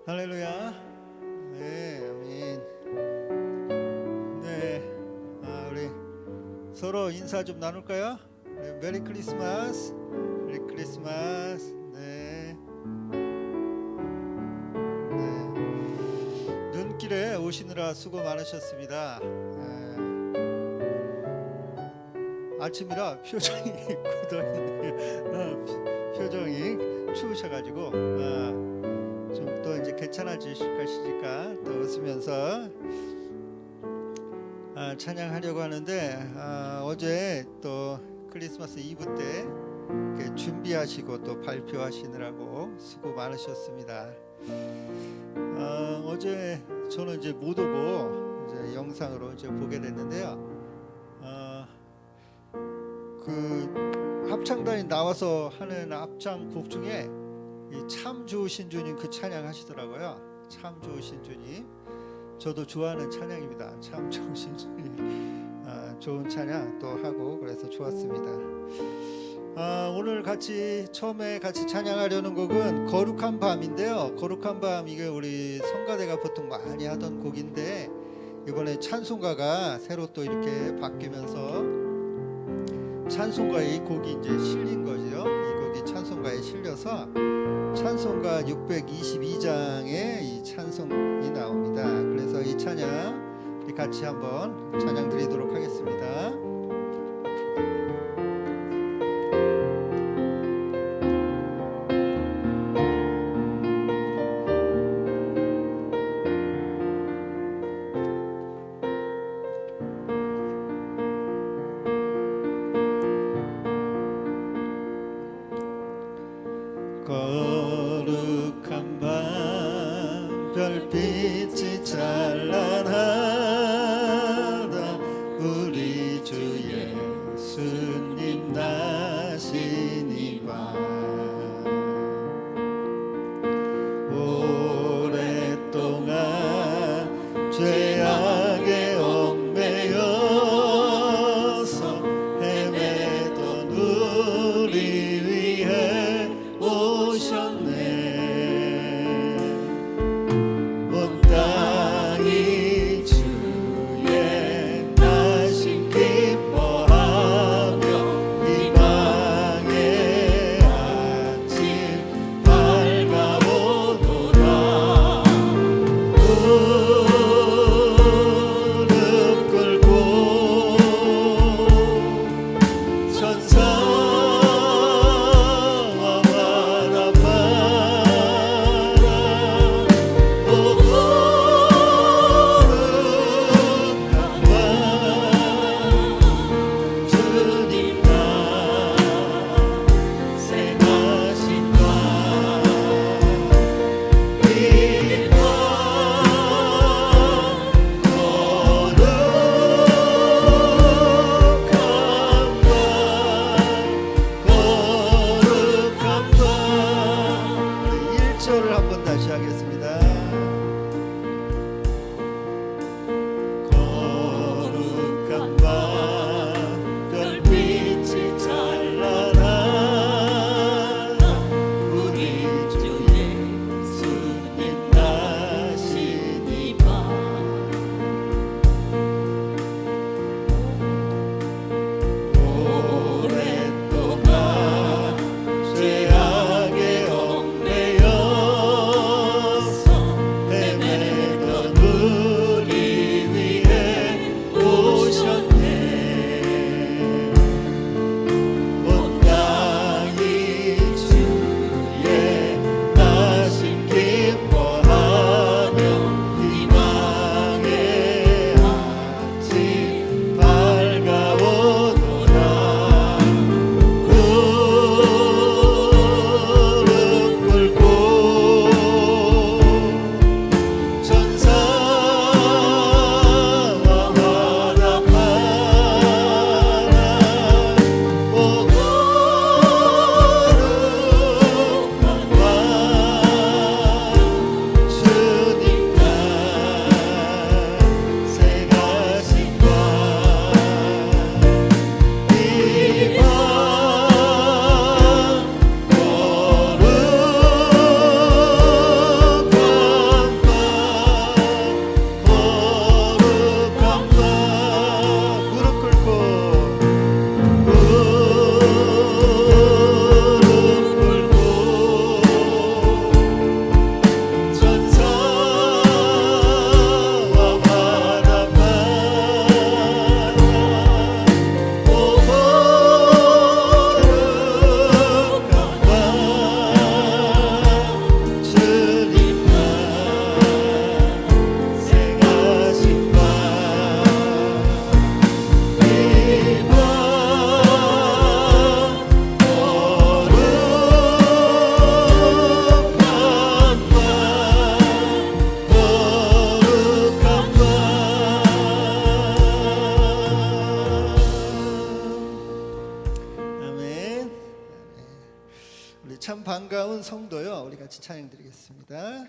할렐루야. 네, 아멘. 네, 우리 서로 인사 좀 나눌까요? 네, 메리 크리스마스. 메리 크리스마스. 네. 네. 눈길에 오시느라 수고 많으셨습니다. 아침이라 표정이 굳어있네요. 표정이 추우셔가지고 좀 또 이제 괜찮아지실 것이니까 또 웃으면서 찬양하려고 하는데, 어제 또 크리스마스 이브 때 이렇게 준비하시고 또 발표하시느라고 수고 많으셨습니다. 어제 저는 이제 못 오고 이제 영상으로 이제 보게 됐는데요. 그 합창단이 나와서 하는 합창곡 중에 이 참 좋으신 주님 그 찬양 하시더라고요. 참 좋으신 주님. 저도 좋아하는 찬양입니다. 참 좋으신 주님. 좋은 찬양 또 하고 그래서 좋았습니다. 오늘 처음에 같이 찬양하려는 곡은 거룩한 밤인데요. 거룩한 밤, 이게 우리 성가대가 보통 많이 하던 곡인데 이번에 찬송가가 새로 또 이렇게 바뀌면서 찬송가에 이 곡이 이제 실린 거죠. 이 곡이 찬송가에 실려서 찬송가 622장에 이 찬송이 나옵니다. 그래서 이 찬양 우리 같이 한번 찬양 드리도록 하겠습니다. 거룩한 밤 별빛이 찬란하다. 우리 주 예수님 나신 이 밤 오랫동안 죄악에 얽매여서 헤매던 우리 위해 오셔 참 반가운 성도요. 우리 같이 찬양 드리겠습니다.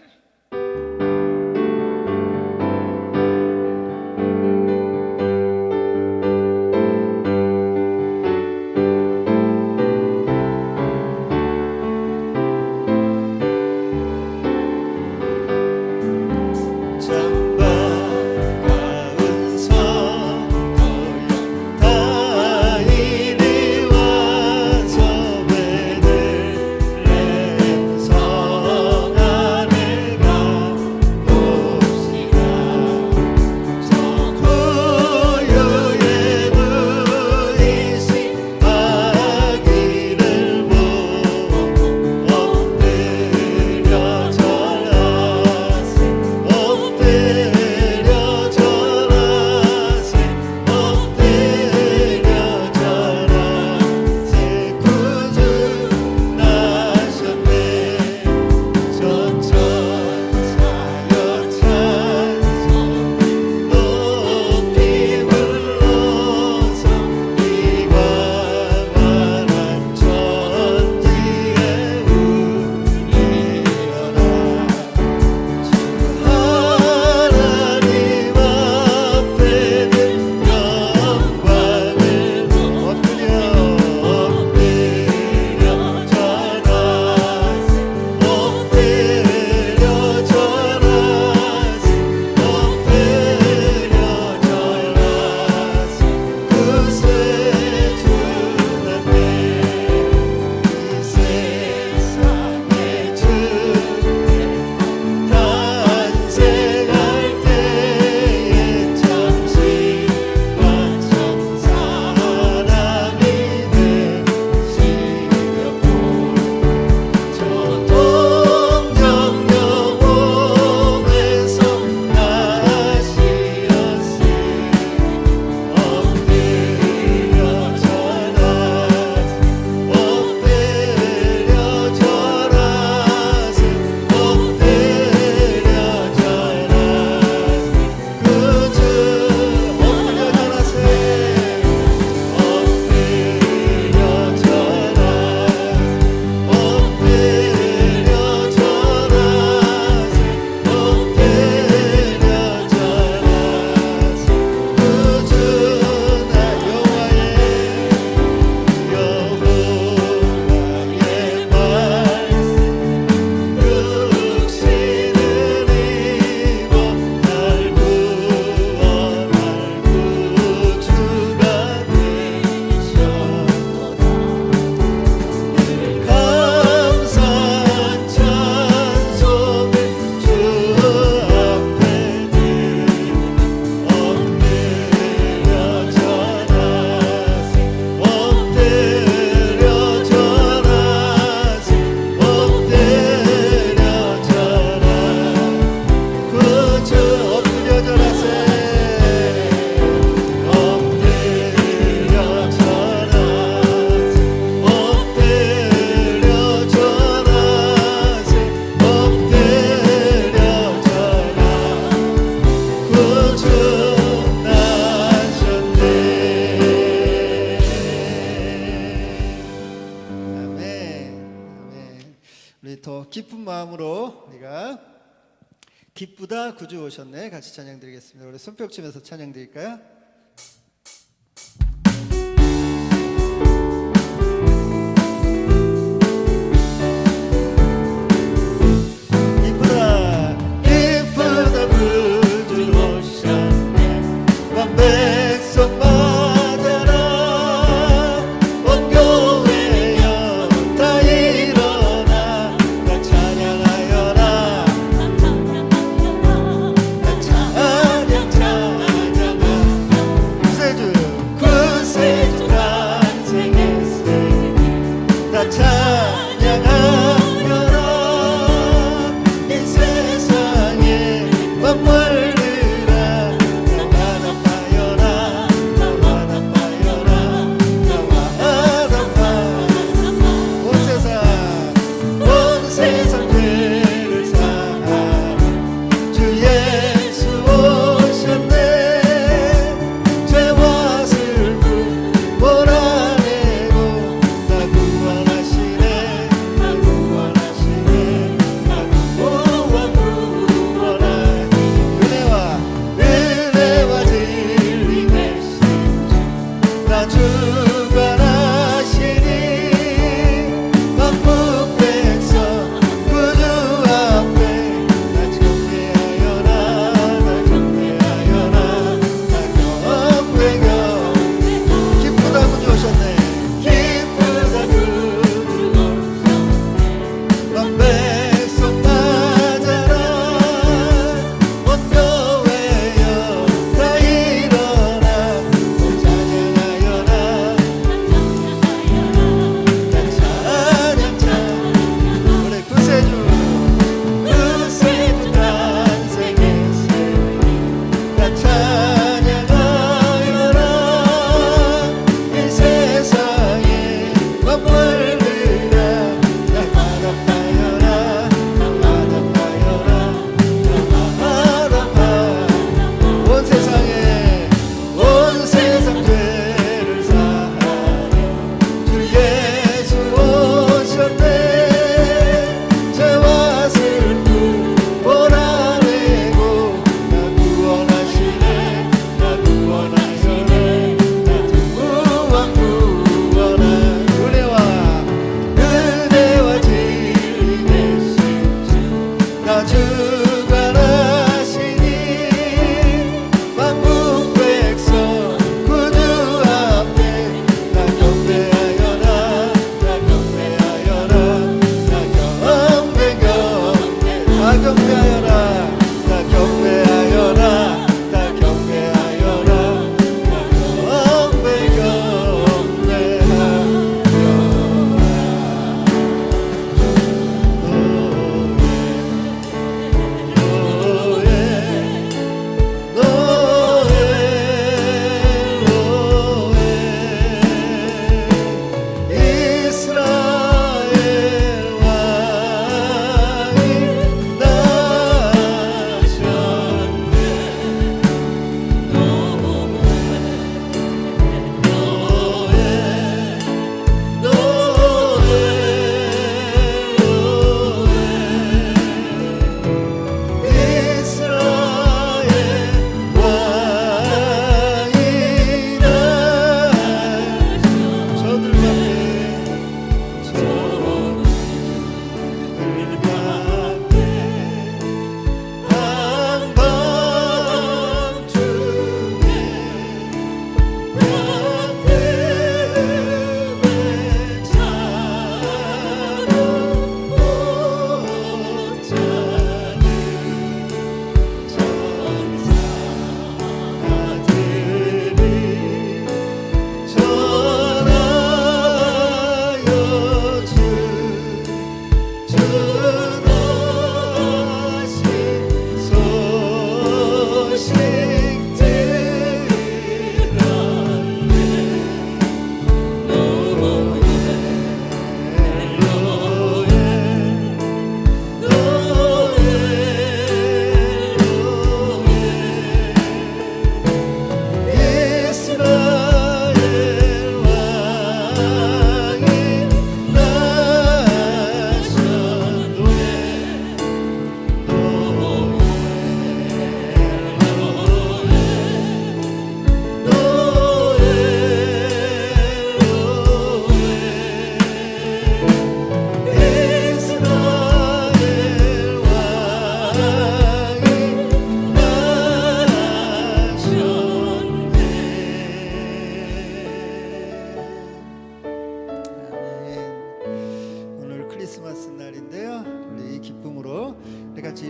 우리 더 기쁜 마음으로 우리가 기쁘다 구주 오셨네 같이 찬양 드리겠습니다. 우리 손뼉 치면서 찬양 드릴까요? 몰아내고 나 구원하시네.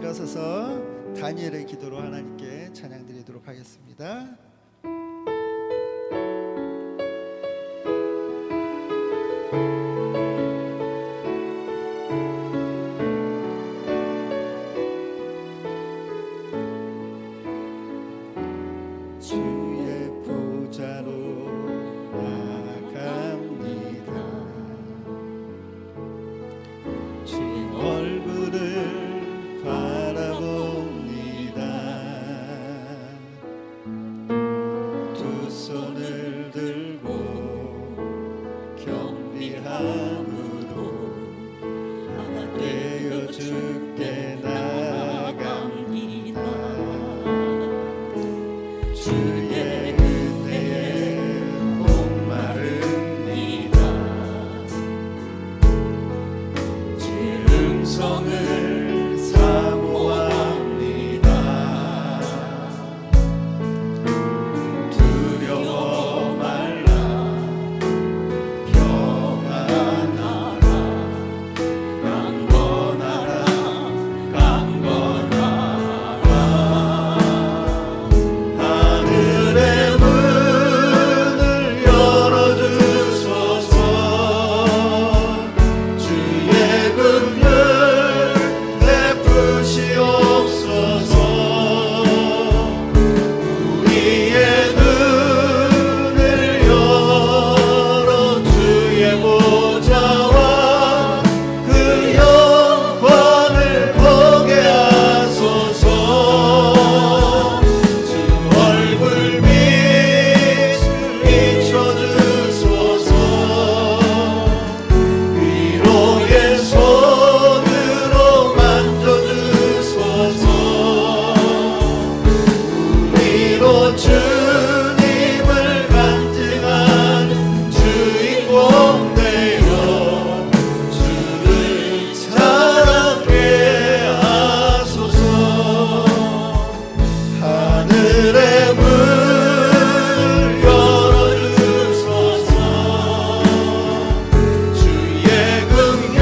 일어서서 다니엘의 기도로 하나님께 찬양드리도록 하겠습니다. 주의 보좌로 나아갑니다. 주의 얼굴을 바라봅니다. 두 손을 들고 경비함으로 하나 되어 주께 나아갑니다. 주의 은혜에 목마릅니다. 주의 음성을 사모합니다. 두려워 말라 평안하라 강건하라 강건하라. 하늘의 문을 열어주소서. 주의 긍휼 베푸시옵소서. 우리의 눈을 열어 주의 보좌와 그 영광을 보게 하소서. 주 얼굴 빛을 비춰주소서. 위로의 손으로 만져주소서. 우리로 주님을 간증하는 주인공 되어 주를 사랑케 하소서. 하늘의 문을 열어주소서. 주의 긍휼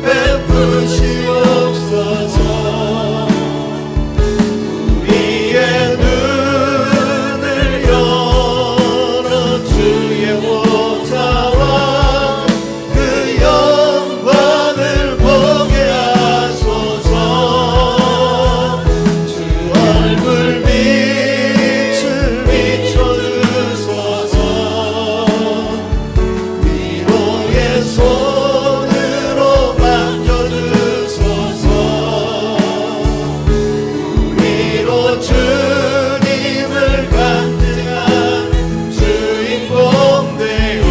베푸시옵소서. 우리의 눈을 열어 주의 보좌와 그 영광을 보게 하소서. 주 얼굴 빛을 비춰주소서. 위로의 손으로 만져주소서. 우리로 주님을 간증하는 주인공 되어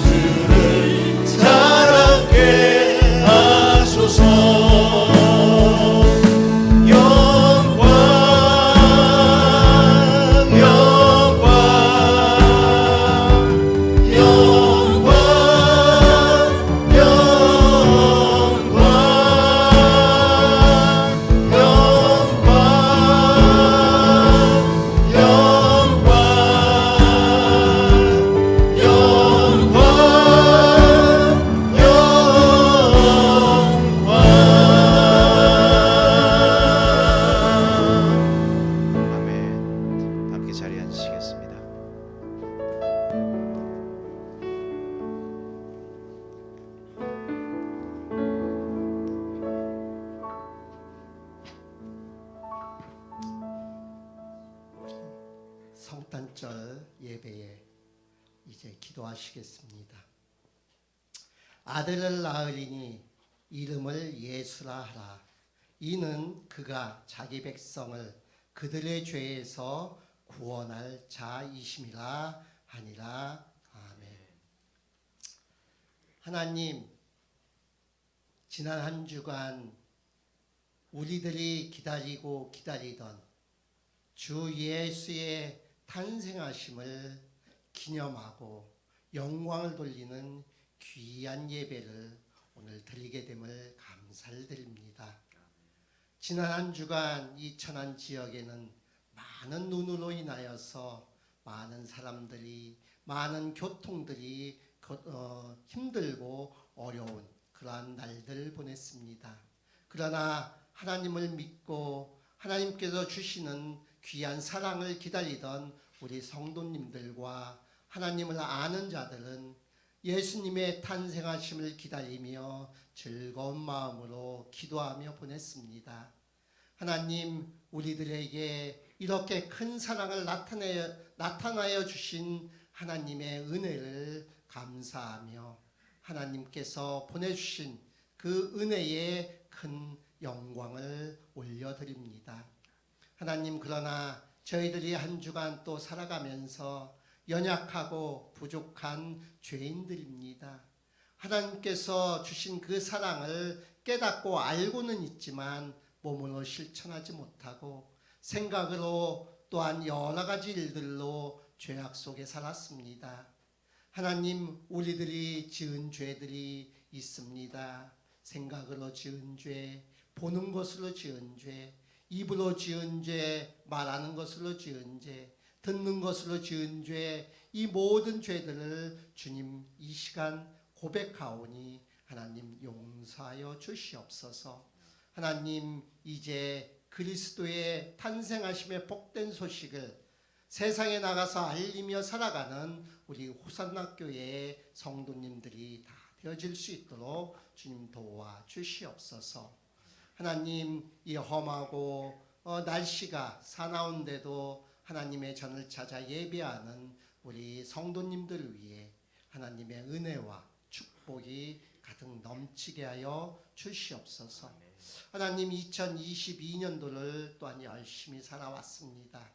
주를 사랑케 하소서. 영광 영광 영광 아멘. 함께 자리에 앉으시겠습니다. 성탄절 예배에 이제 기도하시겠습니다. 아들을 낳으리니 이름을 예수라 하라. 이는 그가 자기 백성을 그들의 죄에서 구원할 자이심이라 하니라. 아멘. 하나님, 지난 한 주간 우리들이 기다리고 기다리던 주 예수의 탄생하심을 기념하고 영광을 돌리는 귀한 예배를 오늘 드리게 됨을 감사를 드립니다. 지난 한 주간 이 천안 지역에는 많은 눈으로 인하여서 많은 사람들이, 많은 교통들이 힘들고 어려운 그러한 날들을 보냈습니다. 그러나 하나님을 믿고 하나님께서 주시는 귀한 사랑을 기다리던 우리 성도님들과 하나님을 아는 자들은 예수님의 탄생하심을 기다리며 즐거운 마음으로 기도하며 보냈습니다. 하나님, 우리들에게 이렇게 큰 사랑을 나타나여 주신 하나님의 은혜를 감사하며 하나님께서 보내주신 그 은혜에 큰 영광을 올려드립니다. 하나님, 그러나 저희들이 한 주간 또 살아가면서 연약하고 부족한 죄인들입니다. 하나님께서 주신 그 사랑을 깨닫고 알고는 있지만 몸으로 실천하지 못하고 생각으로 또한 여러 가지 일들로 죄악 속에 살았습니다. 하나님, 우리들이 지은 죄들이 있습니다. 생각으로 지은 죄, 보는 것으로 지은 죄, 입으로 지은 죄, 말하는 것으로 지은 죄, 듣는 것으로 지은 죄, 이 모든 죄들을 주님 이 시간 고백하오니 하나님 용서하여 주시옵소서. 하나님, 이제 그리스도의 탄생하심의 복된 소식을 세상에 나가서 알리며 살아가는 우리 호산나교회의 성도님들이 다 되어질 수 있도록 주님 도와 주시옵소서. 하나님, 이 험하고 날씨가 사나운데도 하나님의 전을 찾아 예배하는 우리 성도님들을 위해 하나님의 은혜와 축복이 가득 넘치게 하여 주시옵소서. 하나님, 2022년도를 또한 열심히 살아왔습니다.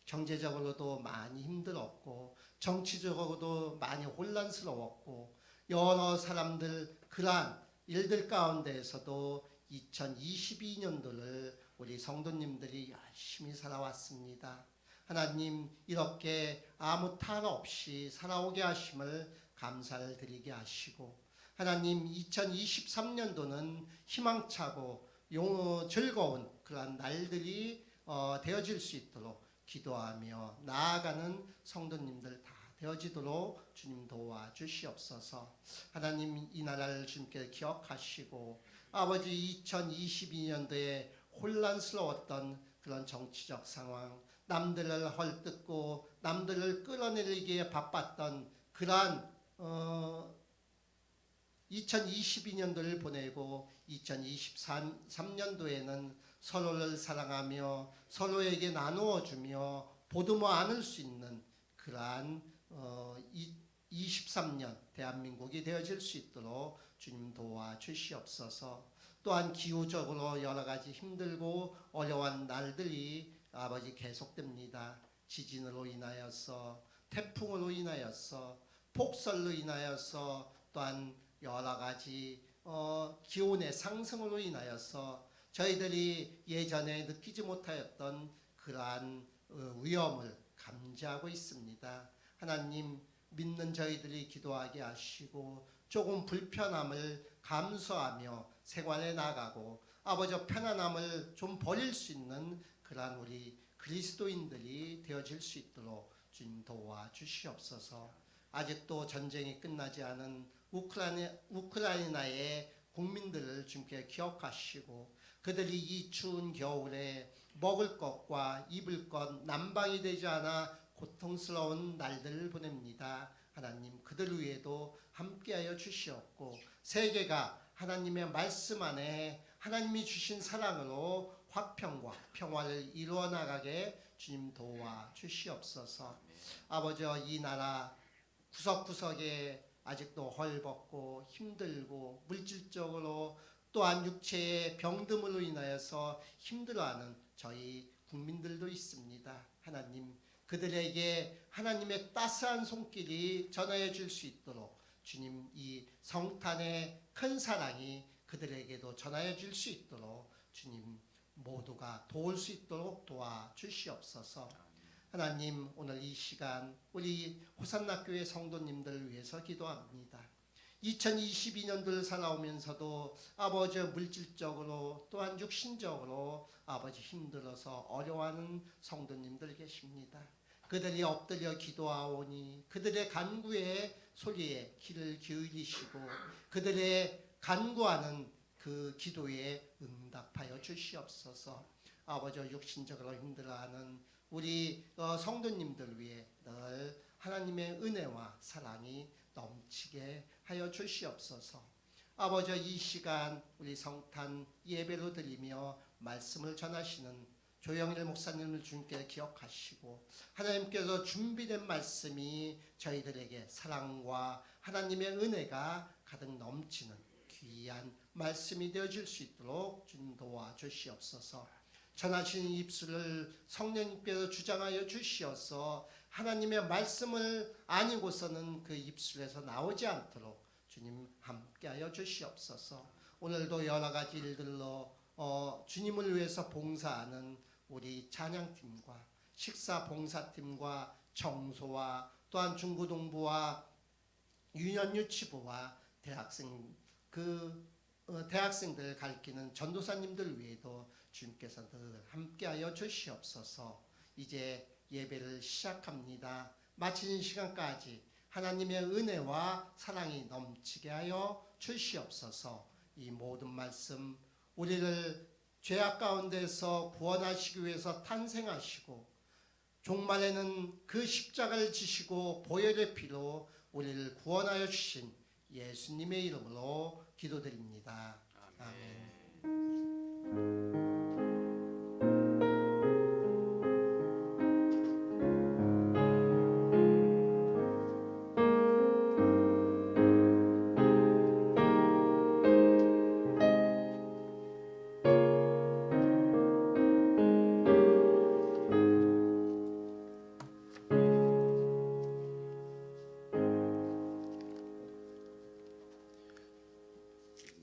경제적으로도 많이 힘들었고 정치적으로도 많이 혼란스러웠고 여러 사람들 그러한 일들 가운데에서도 2022년도를 우리 성도님들이 열심히 살아왔습니다. 하나님, 이렇게 아무 탈 없이 살아오게 하심을 감사를 드리게 하시고 하나님, 2023년도는 희망차고 즐거운 그러한 날들이 되어질 수 있도록 기도하며 나아가는 성도님들 다 되어지도록 주님 도와주시옵소서. 하나님, 이 나라를 주님께 기억하시고 아버지, 2022년도에 혼란스러웠던 그런 정치적 상황, 남들을 헐뜯고 남들을 끌어내리기에 바빴던 그러한 2022년도를 보내고 2023년도에는 서로를 사랑하며 서로에게 나누어 주며 보듬어 안을 수 있는 그러한 23년 대한민국이 되어질 수 있도록 주님 도와주시옵소서. 또한 기후적으로 여러 가지 힘들고 어려운 날들이 아버지 계속됩니다. 지진으로 인하여서, 태풍으로 인하여서, 폭설로 인하여서, 또한 여러 가지 기온의 상승으로 인하여서 저희들이 예전에 느끼지 못하였던 그러한 위험을 감지하고 있습니다. 하나님, 믿는 저희들이 기도하게 하시고 조금 불편함을 감수하며 생활해 나가고 아버지 편안함을 좀 버릴 수 있는 그러한 우리 그리스도인들이 되어질 수 있도록 주님 도와주시옵소서. 아직도 전쟁이 끝나지 않은 우크라이나의 국민들을 주님께 기억하시고 그들이 이 추운 겨울에 먹을 것과 입을 것 난방이 되지 않아 고통스러운 날들을 보냅니다. 하나님, 그들 위에도 함께하여 주시옵고 세계가 하나님의 말씀 안에 하나님이 주신 사랑으로 화평과 평화를 이루어 나가게 주님 도와 주시옵소서. 아버지, 이 나라 구석구석에 아직도 헐벗고 힘들고 물질적으로 또한 육체의 병듦으로 인하여서 힘들어하는 저희 국민들도 있습니다. 하나님, 그들에게 하나님의 따스한 손길이 전하여 줄 수 있도록 주님, 이 성탄의 큰 사랑이 그들에게도 전하여 줄 수 있도록 주님 모두가 도울 수 있도록 도와주시옵소서. 하나님, 오늘 이 시간 우리 호산나교회 성도님들을 위해서 기도합니다. 2022년도를 살아오면서도 아버지 물질적으로 또한 육신적으로 아버지 힘들어서 어려워하는 성도님들 계십니다. 그들이 엎드려 기도하오니 그들의 간구의 소리에 귀를 기울이시고 그들의 간구하는 그 기도에 응답하여 주시옵소서. 아버지, 육신적으로 힘들어하는 우리 성도님들 위해 늘 하나님의 은혜와 사랑이 넘치게 하여 주시옵소서. 아버지, 이 시간 우리 성탄 예배로 드리며 말씀을 전하시는 조영일 목사님을 주님께 기억하시고, 하나님께서 준비된 말씀이 저희들에게 사랑과 하나님의 은혜가 가득 넘치는 귀한 말씀이 되어질 수 있도록 주님 도와주시옵소서. 전하시는 입술을 성령님께서 주장하여 주시어서 하나님의 말씀을 아니고서는 그 입술에서 나오지 않도록 주님 함께하여 주시옵소서. 오늘도 여러 가지 일들로 주님을 위해서 봉사하는 우리 찬양팀과 식사 봉사팀과 청소와 또한 중고등부와 유년유치부와 대학생들 가르치는 전도사님들 위에도 주님께서 늘 함께하여 주시옵소서. 이제 예배를 시작합니다. 마치는 시간까지 하나님의 은혜와 사랑이 넘치게 하여 주시옵소서. 이 모든 말씀 우리를 죄악 가운데서 구원하시기 위해서 탄생하시고 종말에는 그 십자가를 지시고 보혈의 피로 우리를 구원하여 주신 예수님의 이름으로 기도드립니다. 아멘.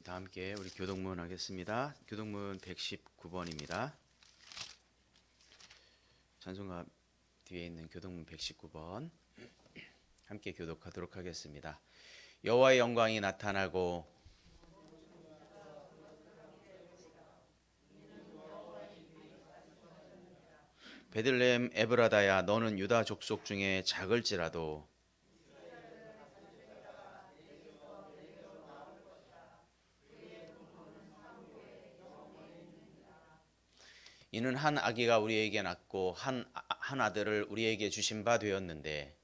다 함께 우리 교독문 하겠습니다. 교독문 119번입니다. 찬송가 뒤에 있는 교독문 119번 함께 교독하도록 하겠습니다. 여호와의 영광이 나타나고 베들레헴 에브라다야, 너는 유다 족속 중에 작을지라도 이는 한 아기가 우리에게 낳고 한 아들을 우리에게 주신 바 되었는데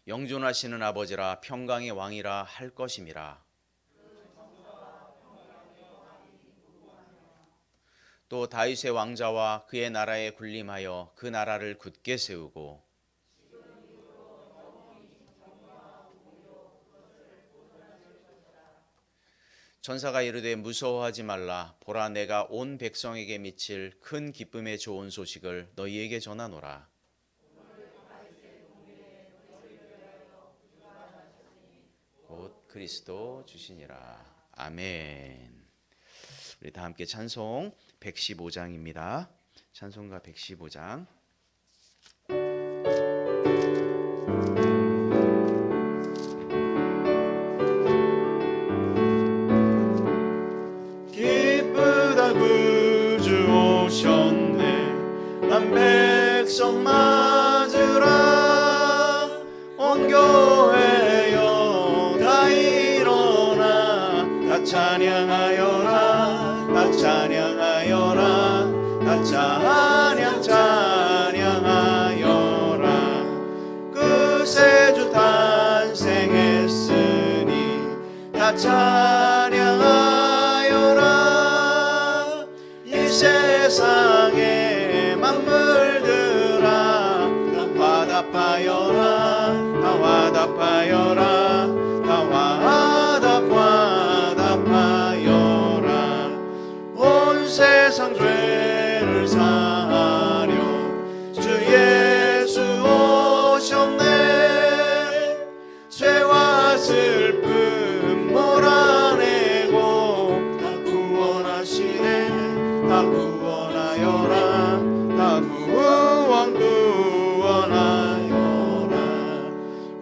영존하시는 아버지라 평강의 왕이라 할 것임이라. 또 다윗의 왕자와 그의 나라에 군림하여 그 나라를 굳게 세우고 전사가 이르되 무서워하지 말라. 보라, 내가 온 백성에게 미칠 큰 기쁨의 좋은 소식을 너희에게 전하노라. 곧 그리스도 주시니라. 아멘. 우리 다 함께 찬송 115장입니다. 찬송가 115장. 구주 오셨네. 한 백성 맞으라. 온 교회여 다 일어나. 다 찬양하여라. 다 찬양하여라. 다 찬양하여라. 그 새 주 탄생했으니 다 찬양하여라. 세상의 만물들아, 다 화답하여라. 다 화답하여라. 다 화답하여라. 온 세상 죄를 사하려 주 예수 오셨네. 죄와 슬픔 몰아내고 다 구원하시네. 다 구원하여라. 다 구원하여라.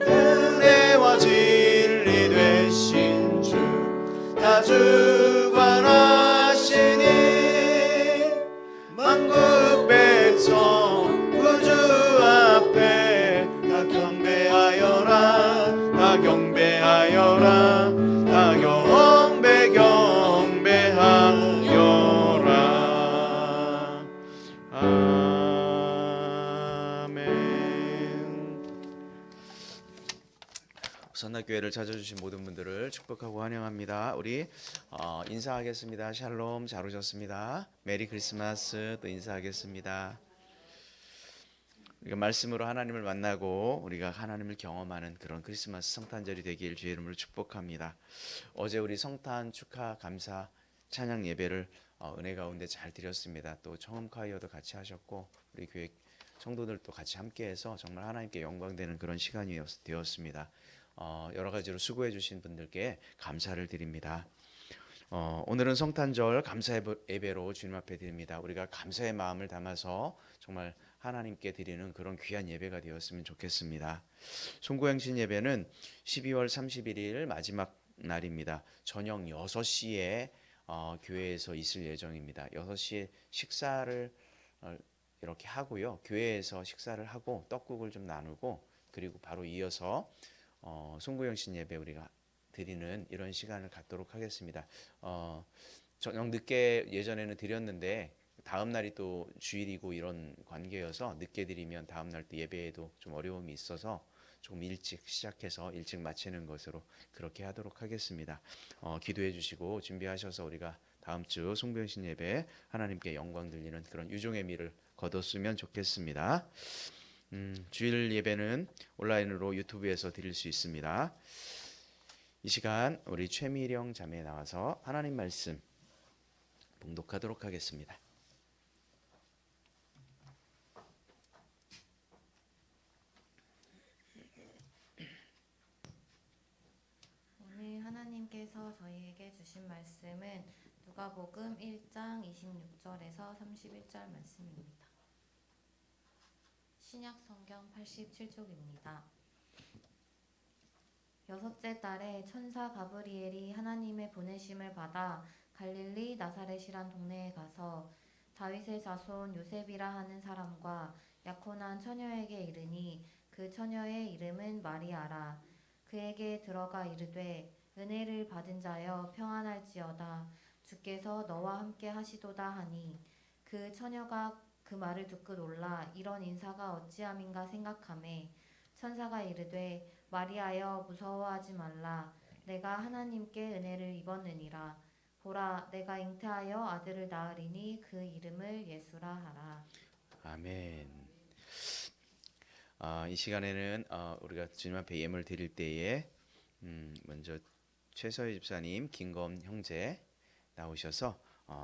은혜와 진리 되신 주 다 주관하시니 만국 백성 구주 선악교회를 찾아주신 모든 분들을 축복하고 환영합니다. 우리 인사하겠습니다. 샬롬, 잘 오셨습니다. 메리 크리스마스. 또 인사하겠습니다. 우리가 말씀으로 하나님을 만나고 우리가 하나님을 경험하는 그런 크리스마스 성탄절이 되길 주의 이름으로 축복합니다. 어제 우리 성탄 축하 감사 찬양 예배를 은혜 가운데 잘 드렸습니다. 또 청음 콰이어도 같이 하셨고 우리 교회 성도들도 같이 함께해서 정말 하나님께 영광되는 그런 시간이 되었습니다. 여러 가지로 수고해 주신 분들께 감사를 드립니다. 오늘은 성탄절 감사 예배로 주님 앞에 드립니다. 우리가 감사의 마음을 담아서 정말 하나님께 드리는 그런 귀한 예배가 되었으면 좋겠습니다. 송구행신 예배는 12월 31일 마지막 날입니다. 저녁 6시에 교회에서 있을 예정입니다. 6시에 식사를 이렇게 하고요. 교회에서 식사를 하고 떡국을 좀 나누고 그리고 바로 이어서 송구영신 예배 우리가 드리는 이런 시간을 갖도록 하겠습니다. 저녁 늦게 예전에는 드렸는데 다음 날이 또 주일이고 이런 관계여서 늦게 드리면 다음 날 또 예배에도 좀 어려움이 있어서 조금 일찍 시작해서 일찍 마치는 것으로 그렇게 하도록 하겠습니다. 기도해 주시고 준비하셔서 우리가 다음 주 송구영신 예배 하나님께 영광 들리는 그런 유종의 미를 거뒀으면 좋겠습니다. 주일 예배는 온라인으로 유튜브에서 드릴 수 있습니다. 이 시간 우리 최미령 자매 나와서 하나님 말씀 봉독하도록 하겠습니다. 오늘 하나님께서 저희에게 주신 말씀은 누가복음 1장 26절에서 31절 말씀입니다. 신약 성경 87쪽입니다. 여섯째 달에 천사 가브리엘이 하나님의 보내심을 받아 갈릴리 나사렛이란 동네에 가서 다윗의 자손 요셉이라 하는 사람과 약혼한 처녀에게 이르니 그 처녀의 이름은 마리아라. 그에게 들어가 이르되 은혜를 받은 자여 평안할지어다. 주께서 너와 함께 하시도다 하니 그 처녀가 그 말을 듣고 놀라 이런 인사가 어찌함인가 생각하매 천사가 이르되 마리아여 무서워하지 말라. 내가 하나님께 은혜를 입었느니라. 보라 내가 잉태하여 아들을 낳으리니 그 이름을 예수라 하라. 아멘. 이 시간에는 우리가 주님 앞에 예물 드릴 때에 먼저 최서희 집사님, 김검 형제 나오셔서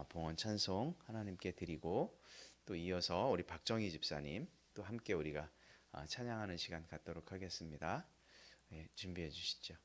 봉헌 찬송 하나님께 드리고 또 이어서 우리 박정희 집사님 또 함께 우리가 찬양하는 시간 갖도록 하겠습니다. 네, 준비해 주시죠.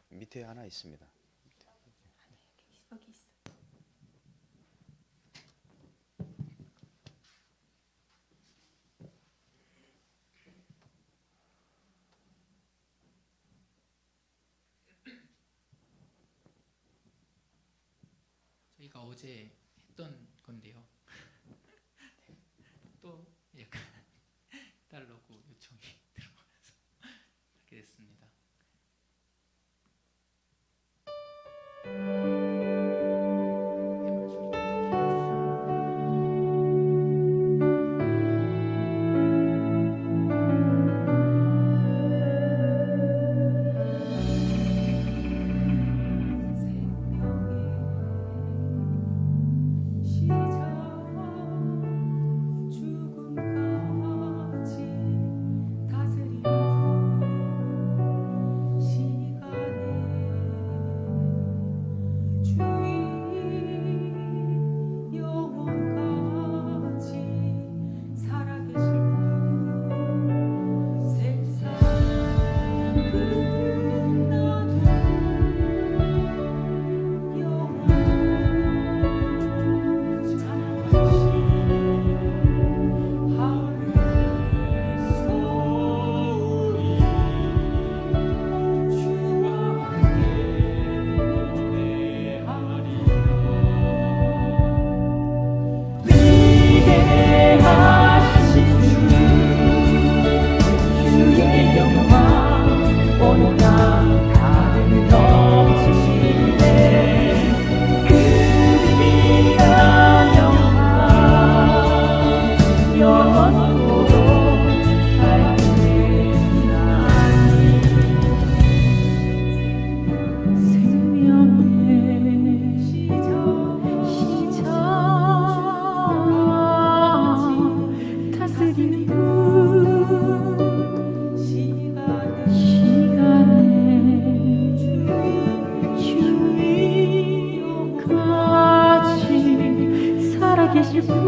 밑에 하나 있습니다. 여기 있어. 저희가 어제 했던 건데요. 또 약간 해달라고 요청이 들어와서 하게 됐습니다. 시간에 계실 분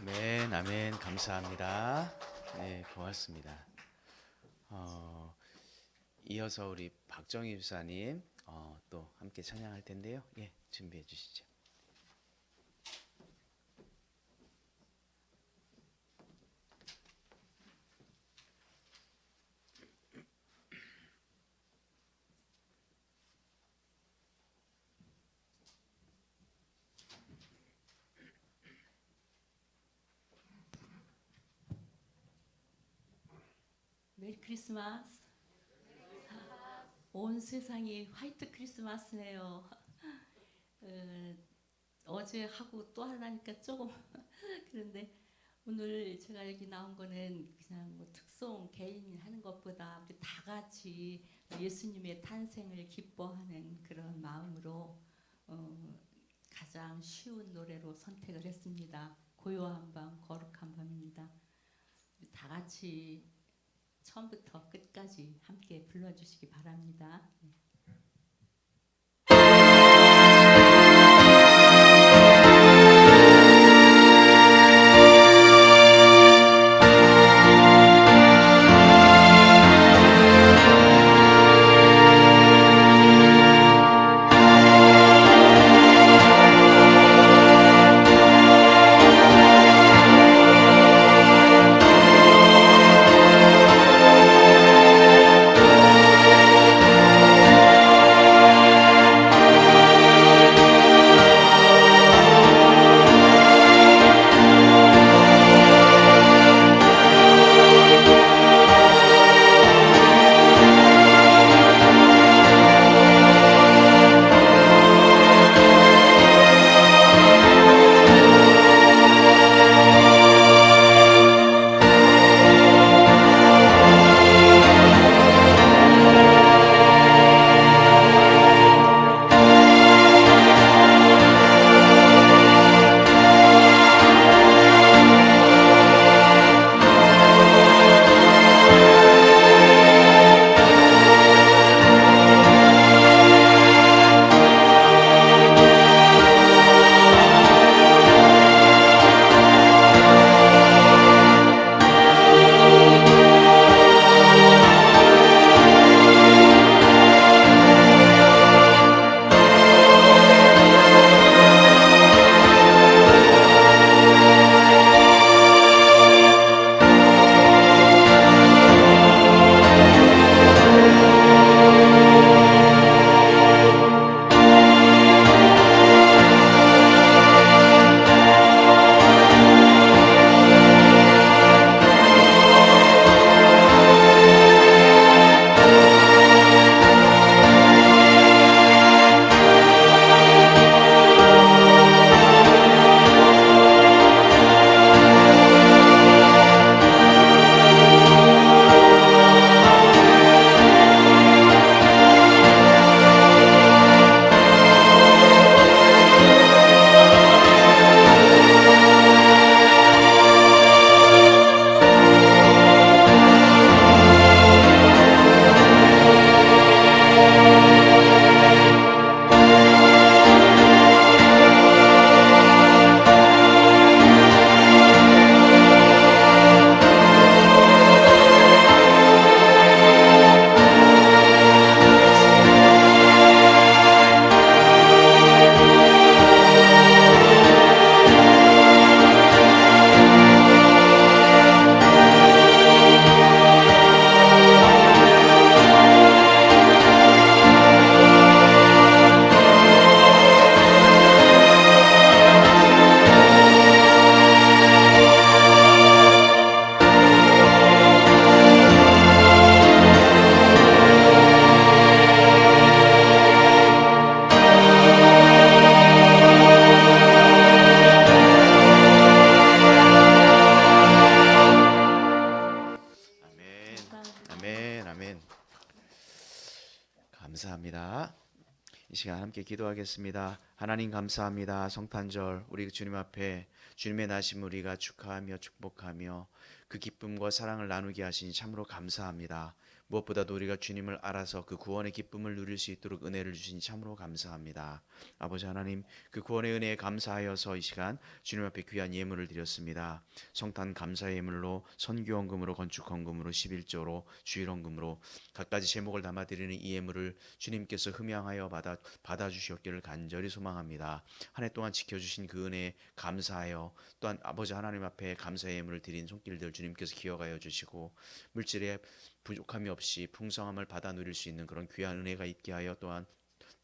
아멘, 아멘. 감사합니다. 네, 고맙습니다. 이어서 우리 박정희 집사님 또 함께 찬양할 텐데요. 예, 준비해 주시죠. 메리 크리스마스. 온 세상이 화이트 크리스마스네요. 어제 하고 또 하려니까 조금 그런데 오늘 제가 여기 나온 거는 그냥 뭐 특송 개인 하는 것보다 우리 다 같이 예수님의 탄생을 기뻐하는 그런 마음으로 가장 쉬운 노래로 선택을 했습니다. 고요한 밤, 거룩한 밤입니다. 우리 다 같이 처음부터 끝까지 함께 불러주시기 바랍니다. 감사합니다. 이 시간 함께 기도하겠습니다. 하나님 감사합니다. 성탄절 우리 주님 앞에 주님의 나심 우리가 축하하며 축복하며 그 기쁨과 사랑을 나누게 하시니 참으로 감사합니다. 무엇보다도 우리가 주님을 알아서 그 구원의 기쁨을 누릴 수 있도록 은혜를 주시니 참으로 감사합니다. 아버지 하나님, 그 구원의 은혜에 감사하여서 이 시간 주님 앞에 귀한 예물을 드렸습니다. 성탄 감사의 예물로 선교헌금으로 건축헌금으로 11조로 주일헌금으로 각가지 제목을 담아드리는 이 예물을 주님께서 흠양하여 받아주시옵기를 간절히 소망합니다. 한 해 동안 지켜주신 그 은혜에 감사하여 또한 아버지 하나님 앞에 감사의 예물을 드린 손길들 주님께서 기억하여 주시고 물질에 부족함이 없이 풍성함을 받아 누릴 수 있는 그런 귀한 은혜가 있게 하여 또한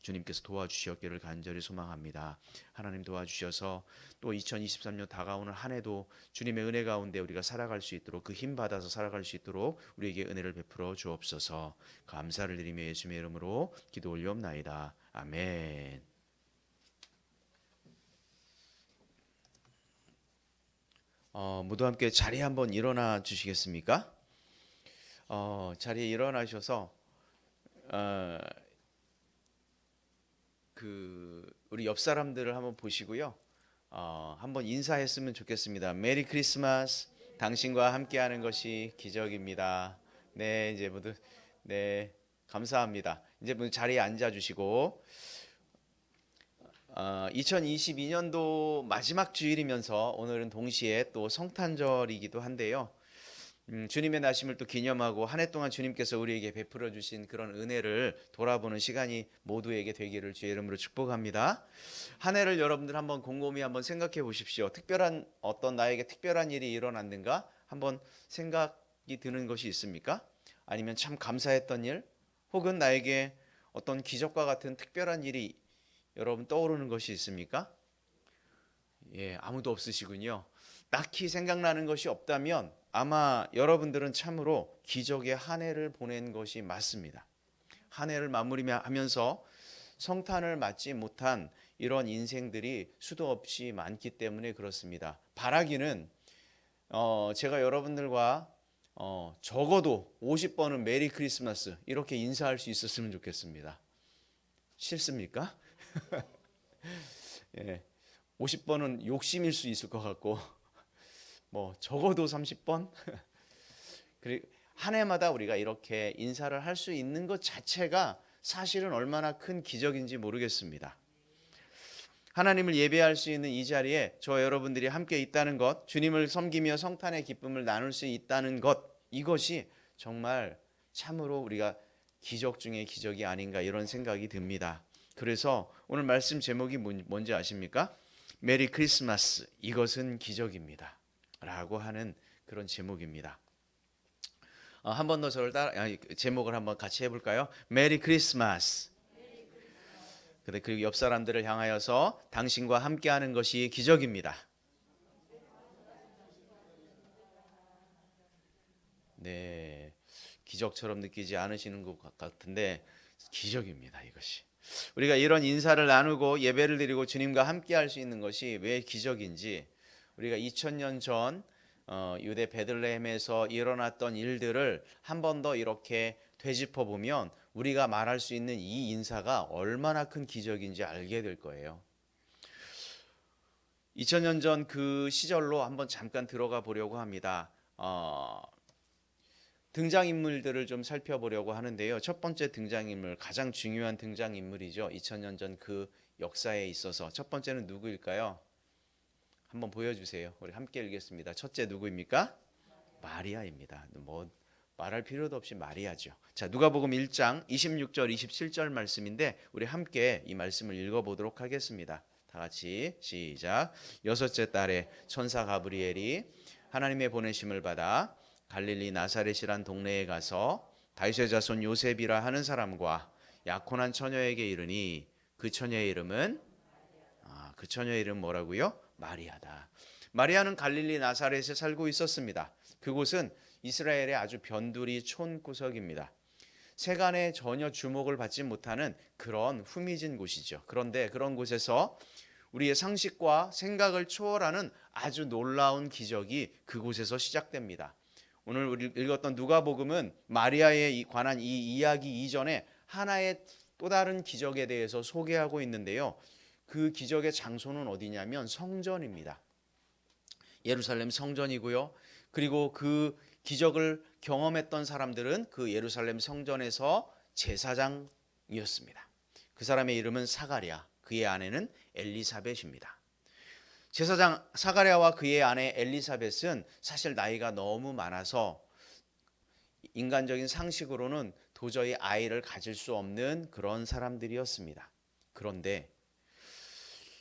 주님께서 도와주시었기를 간절히 소망합니다. 하나님 도와주셔서 또 2023년 다가오는 한 해도 주님의 은혜 가운데 우리가 살아갈 수 있도록 그 힘 받아서 살아갈 수 있도록 우리에게 은혜를 베풀어 주옵소서. 감사를 드리며 예수님의 이름으로 기도 올리옵나이다. 아멘. 모두 함께 자리에 한번 일어나 주시겠습니까? 자리에 일어나셔서 우리 옆 사람들을 한번 보시고요. 한번 인사했으면 좋겠습니다. 메리 크리스마스. 당신과 함께하는 것이 기적입니다. 네, 이제 모두 네 감사합니다. 이제 모두 자리에 앉아 주시고 2022년도 마지막 주일이면서 오늘은 동시에 또 성탄절이기도 한데요. 주님의 나심을 또 기념하고 한 해 동안 주님께서 우리에게 베풀어 주신 그런 은혜를 돌아보는 시간이 모두에게 되기를 주의 이름으로 축복합니다. 한 해를 여러분들 한번 곰곰이 한번 생각해 보십시오. 특별한 어떤 나에게 특별한 일이 일어났는가 한번 생각이 드는 것이 있습니까? 아니면 참 감사했던 일 혹은 나에게 어떤 기적과 같은 특별한 일이 여러분 떠오르는 것이 있습니까? 예, 아무도 없으시군요. 딱히 생각나는 것이 없다면 아마 여러분들은 참으로 기적의 한 해를 보낸 것이 맞습니다. 한 해를 마무리하면서 성탄을 맞지 못한 이런 인생들이 수도 없이 많기 때문에 그렇습니다. 바라기는 제가 여러분들과 적어도 50번은 메리 크리스마스 이렇게 인사할 수 있었으면 좋겠습니다. 싫습니까? 예, 50번은 욕심일 수 있을 것 같고 뭐 적어도 30번 그리고 한 해마다 우리가 이렇게 인사를 할 수 있는 것 자체가 사실은 얼마나 큰 기적인지 모르겠습니다. 하나님을 예배할 수 있는 이 자리에 저 여러분들이 함께 있다는 것, 주님을 섬기며 성탄의 기쁨을 나눌 수 있다는 것, 이것이 정말 참으로 우리가 기적 중에 기적이 아닌가 이런 생각이 듭니다. 그래서 오늘 말씀 제목이 뭔지 아십니까? 메리 크리스마스, 이것은 기적입니다 라고 하는 그런 제목입니다. 한 번 더 저를 제목을 한번 같이 해볼까요? 메리 크리스마스. 그리고 옆 사람들을 향하여서 당신과 함께하는 것이 기적입니다. 네, 기적처럼 느끼지 않으시는 것 같은데 기적입니다. 이것이 우리가 이런 인사를 나누고 예배를 드리고 주님과 함께할 수 있는 것이 왜 기적인지 우리가 2000년 전 유대 베들레헴에서 일어났던 일들을 한 번 더 이렇게 되짚어 보면 우리가 말할 수 있는 이 인사가 얼마나 큰 기적인지 알게 될 거예요. 2000년 전 그 시절로 한번 잠깐 들어가 보려고 합니다. 등장인물들을 좀 살펴보려고 하는데요. 첫 번째 등장인물, 가장 중요한 등장인물이죠. 2000년 전 그 역사에 있어서 첫 번째는 누구일까요? 한번 보여주세요. 우리 함께 읽겠습니다. 첫째 누구입니까? 마리아입니다. 뭐 말할 필요도 없이 마리아죠. 자, 누가복음 1장 26절 27절 말씀인데 우리 함께 이 말씀을 읽어보도록 하겠습니다. 다 같이 시작. 여섯째 달에 천사 가브리엘이 하나님의 보내심을 받아 갈릴리 나사렛이란 동네에 가서 다윗의 자손 요셉이라 하는 사람과 약혼한 처녀에게 이르니 그 처녀의 이름은 뭐라고요? 마리아다. 마리아는 갈릴리 나사렛에 살고 있었습니다. 그곳은 이스라엘의 아주 변두리 촌구석입니다. 세간에 전혀 주목을 받지 못하는 그런 후미진 곳이죠. 그런데 그런 곳에서 우리의 상식과 생각을 초월하는 아주 놀라운 기적이 그곳에서 시작됩니다. 오늘 우리 읽었던 누가복음은 마리아에 관한 이 이야기 이전에 하나의 또 다른 기적에 대해서 소개하고 있는데요. 그 기적의 장소는 어디냐면 성전입니다. 예루살렘 성전이고요. 그리고 그 기적을 경험했던 사람들은 그 예루살렘 성전에서 제사장이었습니다. 그 사람의 이름은 사가랴, 그의 아내는 엘리사벳입니다. 제사장 사가랴와 그의 아내 엘리사벳은 사실 나이가 너무 많아서 인간적인 상식으로는 도저히 아이를 가질 수 없는 그런 사람들이었습니다. 그런데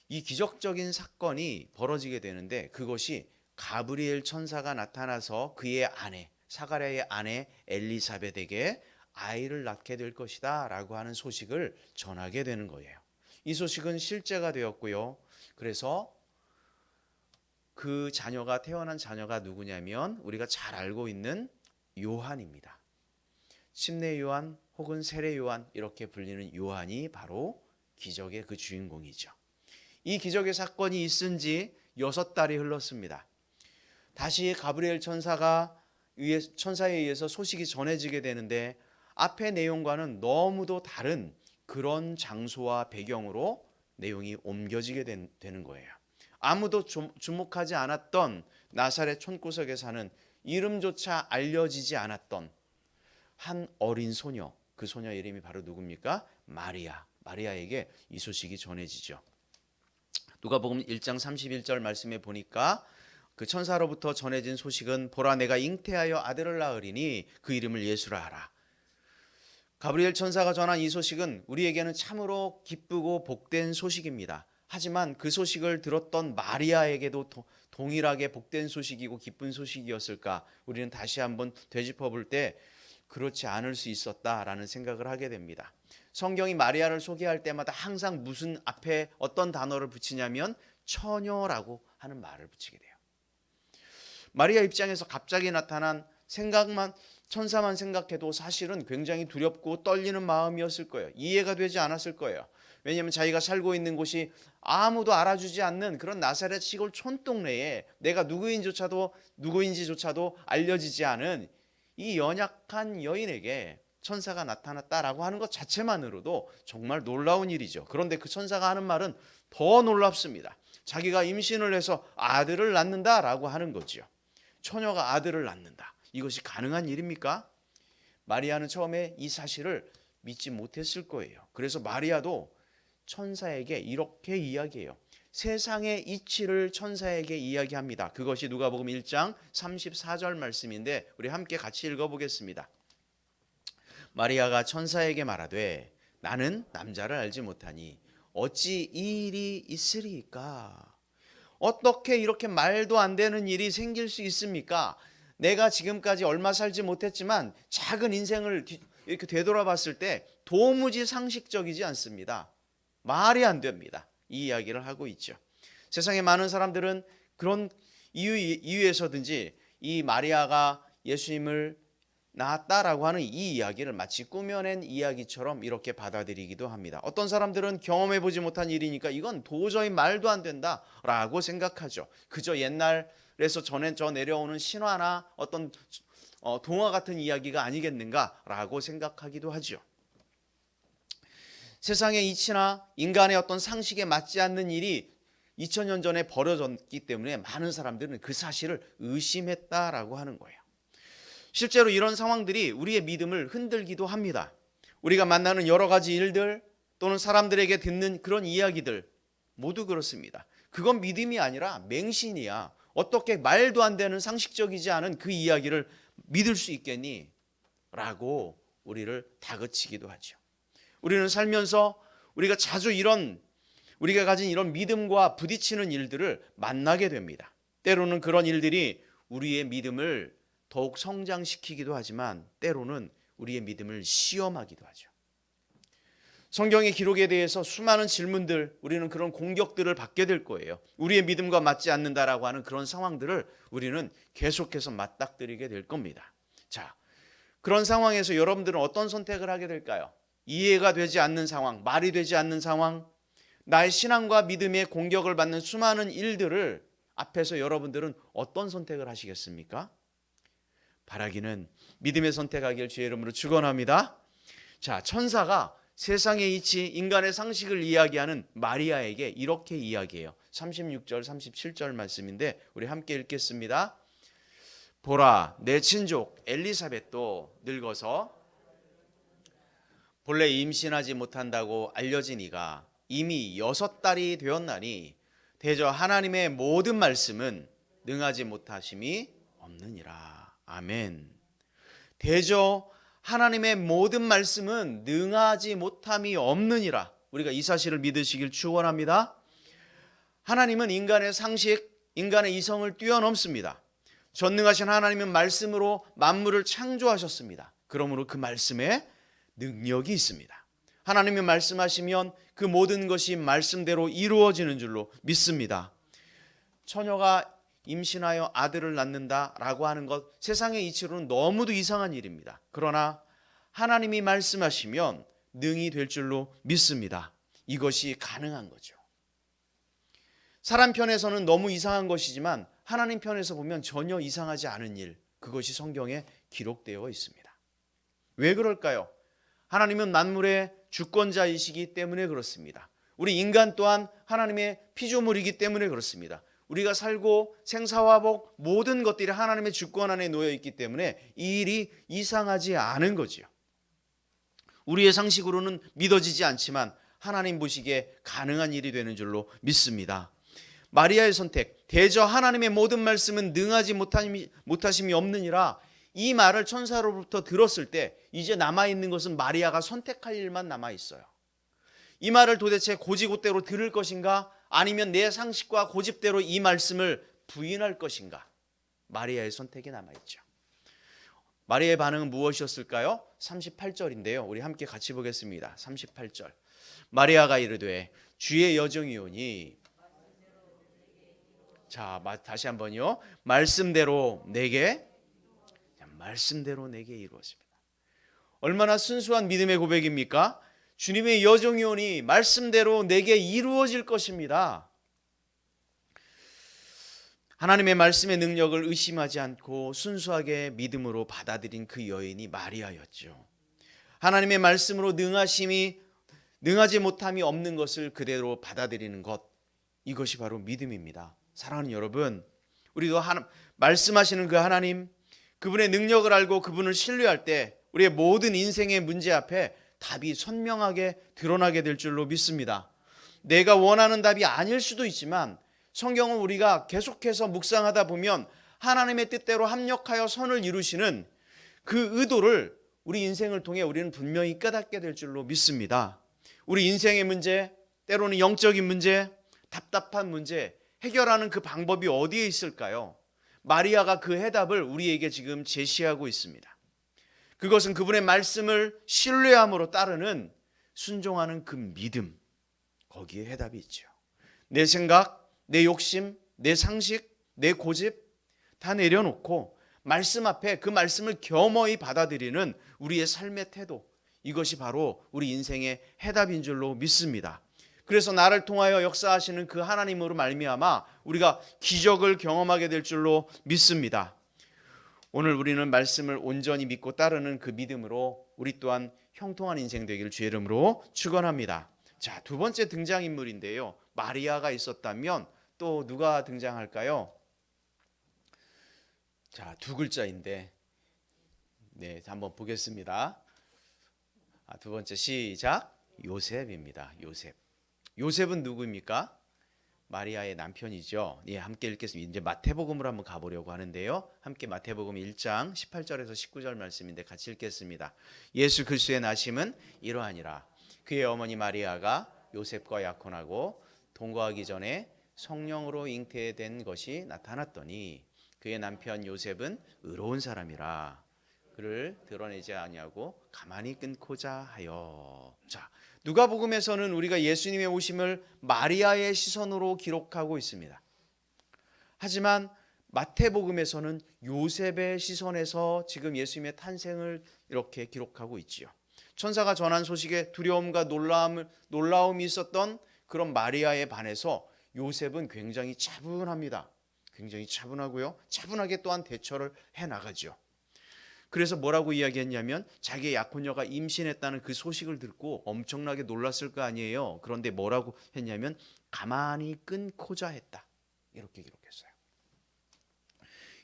이 기적적인 사건이 벌어지게 되는데 그것이 가브리엘 천사가 나타나서 그의 아내 사가랴의 아내 엘리사벳에게 아이를 낳게 될 것이다 라고 하는 소식을 전하게 되는 거예요. 이 소식은 실제가 되었고요. 그래서 그 자녀가 태어난 자녀가 누구냐면 우리가 잘 알고 있는 요한입니다. 침례 요한 혹은 세례 요한 이렇게 불리는 요한이 바로 기적의 그 주인공이죠. 이 기적의 사건이 있은 지 6달이 흘렀습니다. 다시 가브리엘 천사에 의해서 소식이 전해지게 되는데 앞의 내용과는 너무도 다른 그런 장소와 배경으로 내용이 옮겨지게 되는 거예요. 아무도 주목하지 않았던 나사렛 촌구석에 사는 이름조차 알려지지 않았던 한 어린 소녀, 그 소녀 이름이 바로 누굽니까? 마리아에게 이 소식이 전해지죠. 누가복음 1장 31절 말씀에 보니까 그 천사로부터 전해진 소식은 보라 내가 잉태하여 아들을 낳으리니 그 이름을 예수라 하라. 가브리엘 천사가 전한 이 소식은 우리에게는 참으로 기쁘고 복된 소식입니다. 하지만 그 소식을 들었던 마리아에게도 동일하게 복된 소식이고 기쁜 소식이었을까? 우리는 다시 한번 되짚어 볼 때 그렇지 않을 수 있었다라는 생각을 하게 됩니다. 성경이 마리아를 소개할 때마다 항상 무슨 앞에 어떤 단어를 붙이냐면 처녀라고 하는 말을 붙이게 돼요. 마리아 입장에서 갑자기 나타난 천사만 생각해도 사실은 굉장히 두렵고 떨리는 마음이었을 거예요. 이해가 되지 않았을 거예요. 왜냐하면 자기가 살고 있는 곳이 아무도 알아주지 않는 그런 나사렛 시골 촌동네에 내가 누구인지조차도 알려지지 않은 이 연약한 여인에게 천사가 나타났다라고 하는 것 자체만으로도 정말 놀라운 일이죠. 그런데 그 천사가 하는 말은 더 놀랍습니다. 자기가 임신을 해서 아들을 낳는다라고 하는 거죠. 처녀가 아들을 낳는다. 이것이 가능한 일입니까? 마리아는 처음에 이 사실을 믿지 못했을 거예요. 그래서 마리아도 천사에게 이렇게 이야기해요. 세상의 이치를 천사에게 이야기합니다. 그것이 누가복음 1장 34절 말씀인데 우리 함께 같이 읽어보겠습니다. 마리아가 천사에게 말하되 나는 남자를 알지 못하니 어찌 이 일이 있으리까? 어떻게 이렇게 말도 안 되는 일이 생길 수 있습니까? 내가 지금까지 얼마 살지 못했지만 작은 인생을 이렇게 되돌아봤을 때 도무지 상식적이지 않습니다. 말이 안 됩니다. 이 이야기를 하고 있죠. 세상에 많은 사람들은 그런 이유에서든지 이 마리아가 예수님을 낳았다라고 하는 이 이야기를 마치 꾸며낸 이야기처럼 이렇게 받아들이기도 합니다. 어떤 사람들은 경험해보지 못한 일이니까 이건 도저히 말도 안 된다라고 생각하죠. 그저 옛날에서 전해져 내려오는 신화나 어떤 동화 같은 이야기가 아니겠는가라고 생각하기도 하죠. 세상의 이치나 인간의 어떤 상식에 맞지 않는 일이 2000년 전에 벌어졌기 때문에 많은 사람들은 그 사실을 의심했다라고 하는 거예요. 실제로 이런 상황들이 우리의 믿음을 흔들기도 합니다. 우리가 만나는 여러 가지 일들 또는 사람들에게 듣는 그런 이야기들 모두 그렇습니다. 그건 믿음이 아니라 맹신이야. 어떻게 말도 안 되는 상식적이지 않은 그 이야기를 믿을 수 있겠니? 라고 우리를 다그치기도 하죠. 우리는 살면서 우리가 자주 우리가 가진 이런 믿음과 부딪히는 일들을 만나게 됩니다. 때로는 그런 일들이 우리의 믿음을 더욱 성장시키기도 하지만 때로는 우리의 믿음을 시험하기도 하죠. 성경의 기록에 대해서 수많은 질문들, 우리는 그런 공격들을 받게 될 거예요. 우리의 믿음과 맞지 않는다라고 하는 그런 상황들을 우리는 계속해서 맞닥뜨리게 될 겁니다. 자, 그런 상황에서 여러분들은 어떤 선택을 하게 될까요? 이해가 되지 않는 상황, 말이 되지 않는 상황, 나의 신앙과 믿음의 공격을 받는 수많은 일들을 앞에서 여러분들은 어떤 선택을 하시겠습니까? 바라기는 믿음의 선택하기를 주의 이름으로 축원합니다. 자, 천사가 세상의 이치, 인간의 상식을 이야기하는 마리아에게 이렇게 이야기해요. 36절, 37절 말씀인데 우리 함께 읽겠습니다. 보라, 내 친족 엘리사벳도 늙어서 본래 임신하지 못한다고 알려진 이가 이미 6달이 되었나니 대저 하나님의 모든 말씀은 능하지 못하심이 없느니라. 아멘. 대저 하나님의 모든 말씀은 능하지 못함이 없느니라. 우리가 이 사실을 믿으시길 축원합니다. 하나님은 인간의 상식, 인간의 이성을 뛰어넘습니다. 전능하신 하나님은 말씀으로 만물을 창조하셨습니다. 그러므로 그 말씀에 능력이 있습니다. 하나님이 말씀하시면 그 모든 것이 말씀대로 이루어지는 줄로 믿습니다. 처녀가 임신하여 아들을 낳는다라고 하는 것 세상의 이치로는 너무도 이상한 일입니다. 그러나 하나님이 말씀하시면 능히 될 줄로 믿습니다. 이것이 가능한 거죠. 사람 편에서는 너무 이상한 것이지만 하나님 편에서 보면 전혀 이상하지 않은 일, 그것이 성경에 기록되어 있습니다. 왜 그럴까요? 하나님은 만물의 주권자이시기 때문에 그렇습니다. 우리 인간 또한 하나님의 피조물이기 때문에 그렇습니다. 우리가 살고 생사화복 모든 것들이 하나님의 주권 안에 놓여 있기 때문에 이 일이 이상하지 않은 거지요. 우리의 상식으로는 믿어지지 않지만 하나님 보시기에 가능한 일이 되는 줄로 믿습니다. 마리아의 선택, 대저 하나님의 모든 말씀은 능하지 못하심이 없느니라. 이 말을 천사로부터 들었을 때 이제 남아있는 것은 마리아가 선택할 일만 남아있어요. 이 말을 도대체 고지고대로 들을 것인가, 아니면 내 상식과 고집대로 이 말씀을 부인할 것인가. 마리아의 선택이 남아있죠. 마리아의 반응은 무엇이었을까요? 38절인데요. 우리 함께 같이 보겠습니다. 38절. 마리아가 이르되 주의 여정이오니, 자, 다시 한번요. 말씀대로 내게 이루어집니다. 얼마나 순수한 믿음의 고백입니까? 주님의 여정이오니 말씀대로 내게 이루어질 것입니다. 하나님의 말씀의 능력을 의심하지 않고 순수하게 믿음으로 받아들인 그 여인이 마리아였죠. 하나님의 말씀으로 능하지 못함이 없는 것을 그대로 받아들이는 것, 이것이 바로 믿음입니다. 사랑하는 여러분, 우리도 말씀하시는 그 하나님, 그분의 능력을 알고 그분을 신뢰할 때 우리의 모든 인생의 문제 앞에 답이 선명하게 드러나게 될 줄로 믿습니다. 내가 원하는 답이 아닐 수도 있지만 성경은 우리가 계속해서 묵상하다 보면 하나님의 뜻대로 합력하여 선을 이루시는 그 의도를 우리 인생을 통해 우리는 분명히 깨닫게 될 줄로 믿습니다. 우리 인생의 문제, 때로는 영적인 문제, 답답한 문제 해결하는 그 방법이 어디에 있을까요? 마리아가 그 해답을 우리에게 지금 제시하고 있습니다. 그것은 그분의 말씀을 신뢰함으로 따르는 순종하는 그 믿음, 거기에 해답이 있죠. 내 생각, 내 욕심, 내 상식, 내 고집 다 내려놓고 말씀 앞에 그 말씀을 겸허히 받아들이는 우리의 삶의 태도, 이것이 바로 우리 인생의 해답인 줄로 믿습니다. 그래서 나를 통하여 역사하시는 그 하나님으로 말미암아 우리가 기적을 경험하게 될 줄로 믿습니다. 오늘 우리는 말씀을 온전히 믿고 따르는 그 믿음으로 우리 또한 형통한 인생 되기를 주의 이름으로 축원합니다. 자, 두 번째 등장인물인데요. 마리아가 있었다면 또 누가 등장할까요? 자, 두 글자인데, 네, 한번 보겠습니다. 두 번째 시작. 요셉입니다. 요셉은 누구입니까? 마리아의 남편이죠. 예, 함께 읽겠습니다. 이제 마태복음으로 한번 가보려고 하는데요. 함께 마태복음 1장 18절에서 19절 말씀인데 같이 읽겠습니다. 예수 그리스도의 나심은 이러하니라. 그의 어머니 마리아가 요셉과 약혼하고 동거하기 전에 성령으로 잉태된 것이 나타났더니 그의 남편 요셉은 의로운 사람이라 그를 드러내지 아니하고 가만히 끊고자 하여. 자, 누가복음에서는 우리가 예수님의 오심을 마리아의 시선으로 기록하고 있습니다. 하지만 마태복음에서는 요셉의 시선에서 지금 예수님의 탄생을 이렇게 기록하고 있지요. 천사가 전한 소식에 두려움과 놀라움이 있었던 그런 마리아에 반해서 요셉은 굉장히 차분합니다. 굉장히 차분하고요. 차분하게 또한 대처를 해나가죠. 그래서 뭐라고 이야기했냐면 자기의 약혼녀가 임신했다는 그 소식을 듣고 엄청나게 놀랐을 거 아니에요. 그런데 뭐라고 했냐면 가만히 끊고자 했다. 이렇게 기록했어요.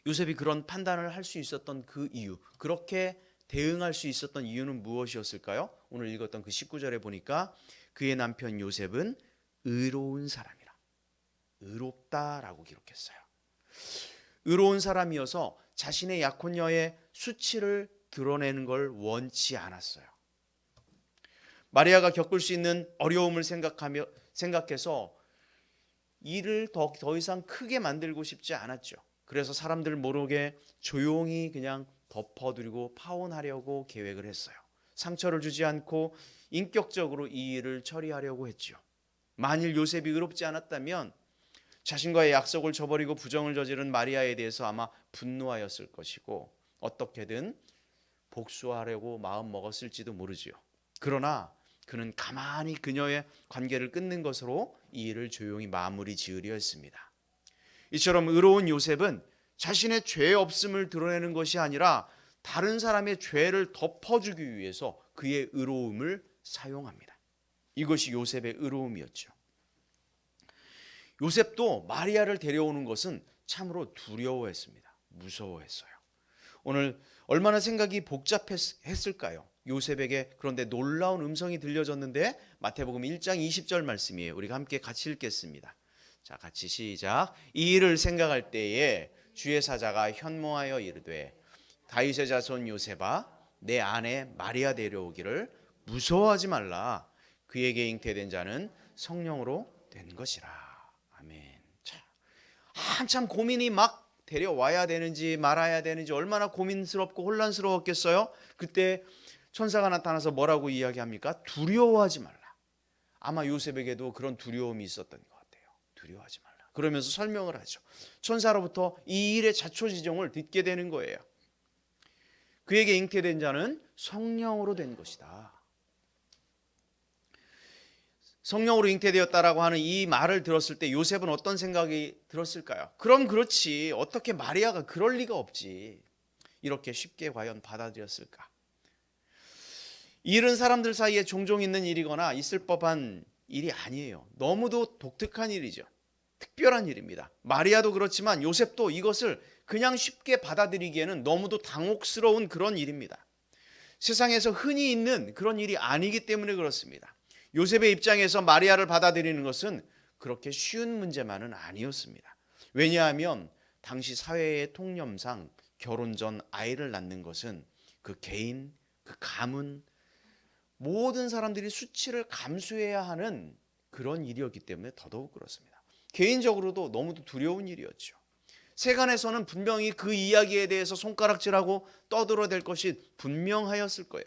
요셉이 그런 판단을 할 수 있었던 그 이유, 그렇게 대응할 수 있었던 이유는 무엇이었을까요? 오늘 읽었던 그 19절에 보니까 그의 남편 요셉은 의로운 사람이라. 의롭다라고 기록했어요. 의로운 사람이어서 자신의 약혼녀의 수치를 드러내는 걸 원치 않았어요. 마리아가 겪을 수 있는 어려움을 생각해서 일을 더 이상 크게 만들고 싶지 않았죠. 그래서 사람들 모르게 조용히 그냥 덮어두고 파혼하려고 계획을 했어요. 상처를 주지 않고 인격적으로 이 일을 처리하려고 했죠. 만일 요셉이 의롭지 않았다면 자신과의 약속을 저버리고 부정을 저지른 마리아에 대해서 아마 분노하였을 것이고 어떻게든 복수하려고 마음 먹었을지도 모르지요. 그러나 그는 가만히 그녀의 관계를 끊는 것으로 이 일을 조용히 마무리 지으려 했습니다. 이처럼 의로운 요셉은 자신의 죄 없음을 드러내는 것이 아니라 다른 사람의 죄를 덮어주기 위해서 그의 의로움을 사용합니다. 이것이 요셉의 의로움이었죠. 요셉도 마리아를 데려오는 것은 참으로 두려워했습니다. 무서워했어요. 오늘 얼마나 생각이 복잡했을까요? 요셉에게 그런데 놀라운 음성이 들려졌는데 마태복음 1장 20절 말씀이에요. 우리가 함께 같이 읽겠습니다. 자, 같이 시작. 이 일을 생각할 때에 주의 사자가 현몽하여 이르되 다윗의 자손 요셉아 내 아내 마리아 데려오기를 무서워하지 말라. 그에게 잉태된 자는 성령으로 된 것이라. 아멘. 자, 한참 고민이 막 데려와야 되는지 말아야 되는지 얼마나 고민스럽고 혼란스러웠겠어요. 그때 천사가 나타나서 뭐라고 이야기합니까? 두려워하지 말라. 아마 요셉에게도 그런 두려움이 있었던 것 같아요. 두려워하지 말라. 그러면서 설명을 하죠. 천사로부터 이 일의 자초지종을 듣게 되는 거예요. 그에게 잉태된 자는 성령으로 된 것이다. 성령으로 잉태되었다라고 하는 이 말을 들었을 때 요셉은 어떤 생각이 들었을까요? 그럼 그렇지. 어떻게 마리아가 그럴 리가 없지. 이렇게 쉽게 과연 받아들였을까? 이 일은 사람들 사이에 종종 있는 일이거나 있을 법한 일이 아니에요. 너무도 독특한 일이죠. 특별한 일입니다. 마리아도 그렇지만 요셉도 이것을 그냥 쉽게 받아들이기에는 너무도 당혹스러운 그런 일입니다. 세상에서 흔히 있는 그런 일이 아니기 때문에 그렇습니다. 요셉의 입장에서 마리아를 받아들이는 것은 그렇게 쉬운 문제만은 아니었습니다. 왜냐하면 당시 사회의 통념상 결혼 전 아이를 낳는 것은 그 개인, 그 가문, 모든 사람들이 수치를 감수해야 하는 그런 일이었기 때문에 더더욱 그렇습니다. 개인적으로도 너무도 두려운 일이었죠. 세간에서는 분명히 그 이야기에 대해서 손가락질하고 떠들어댈 것이 분명하였을 거야.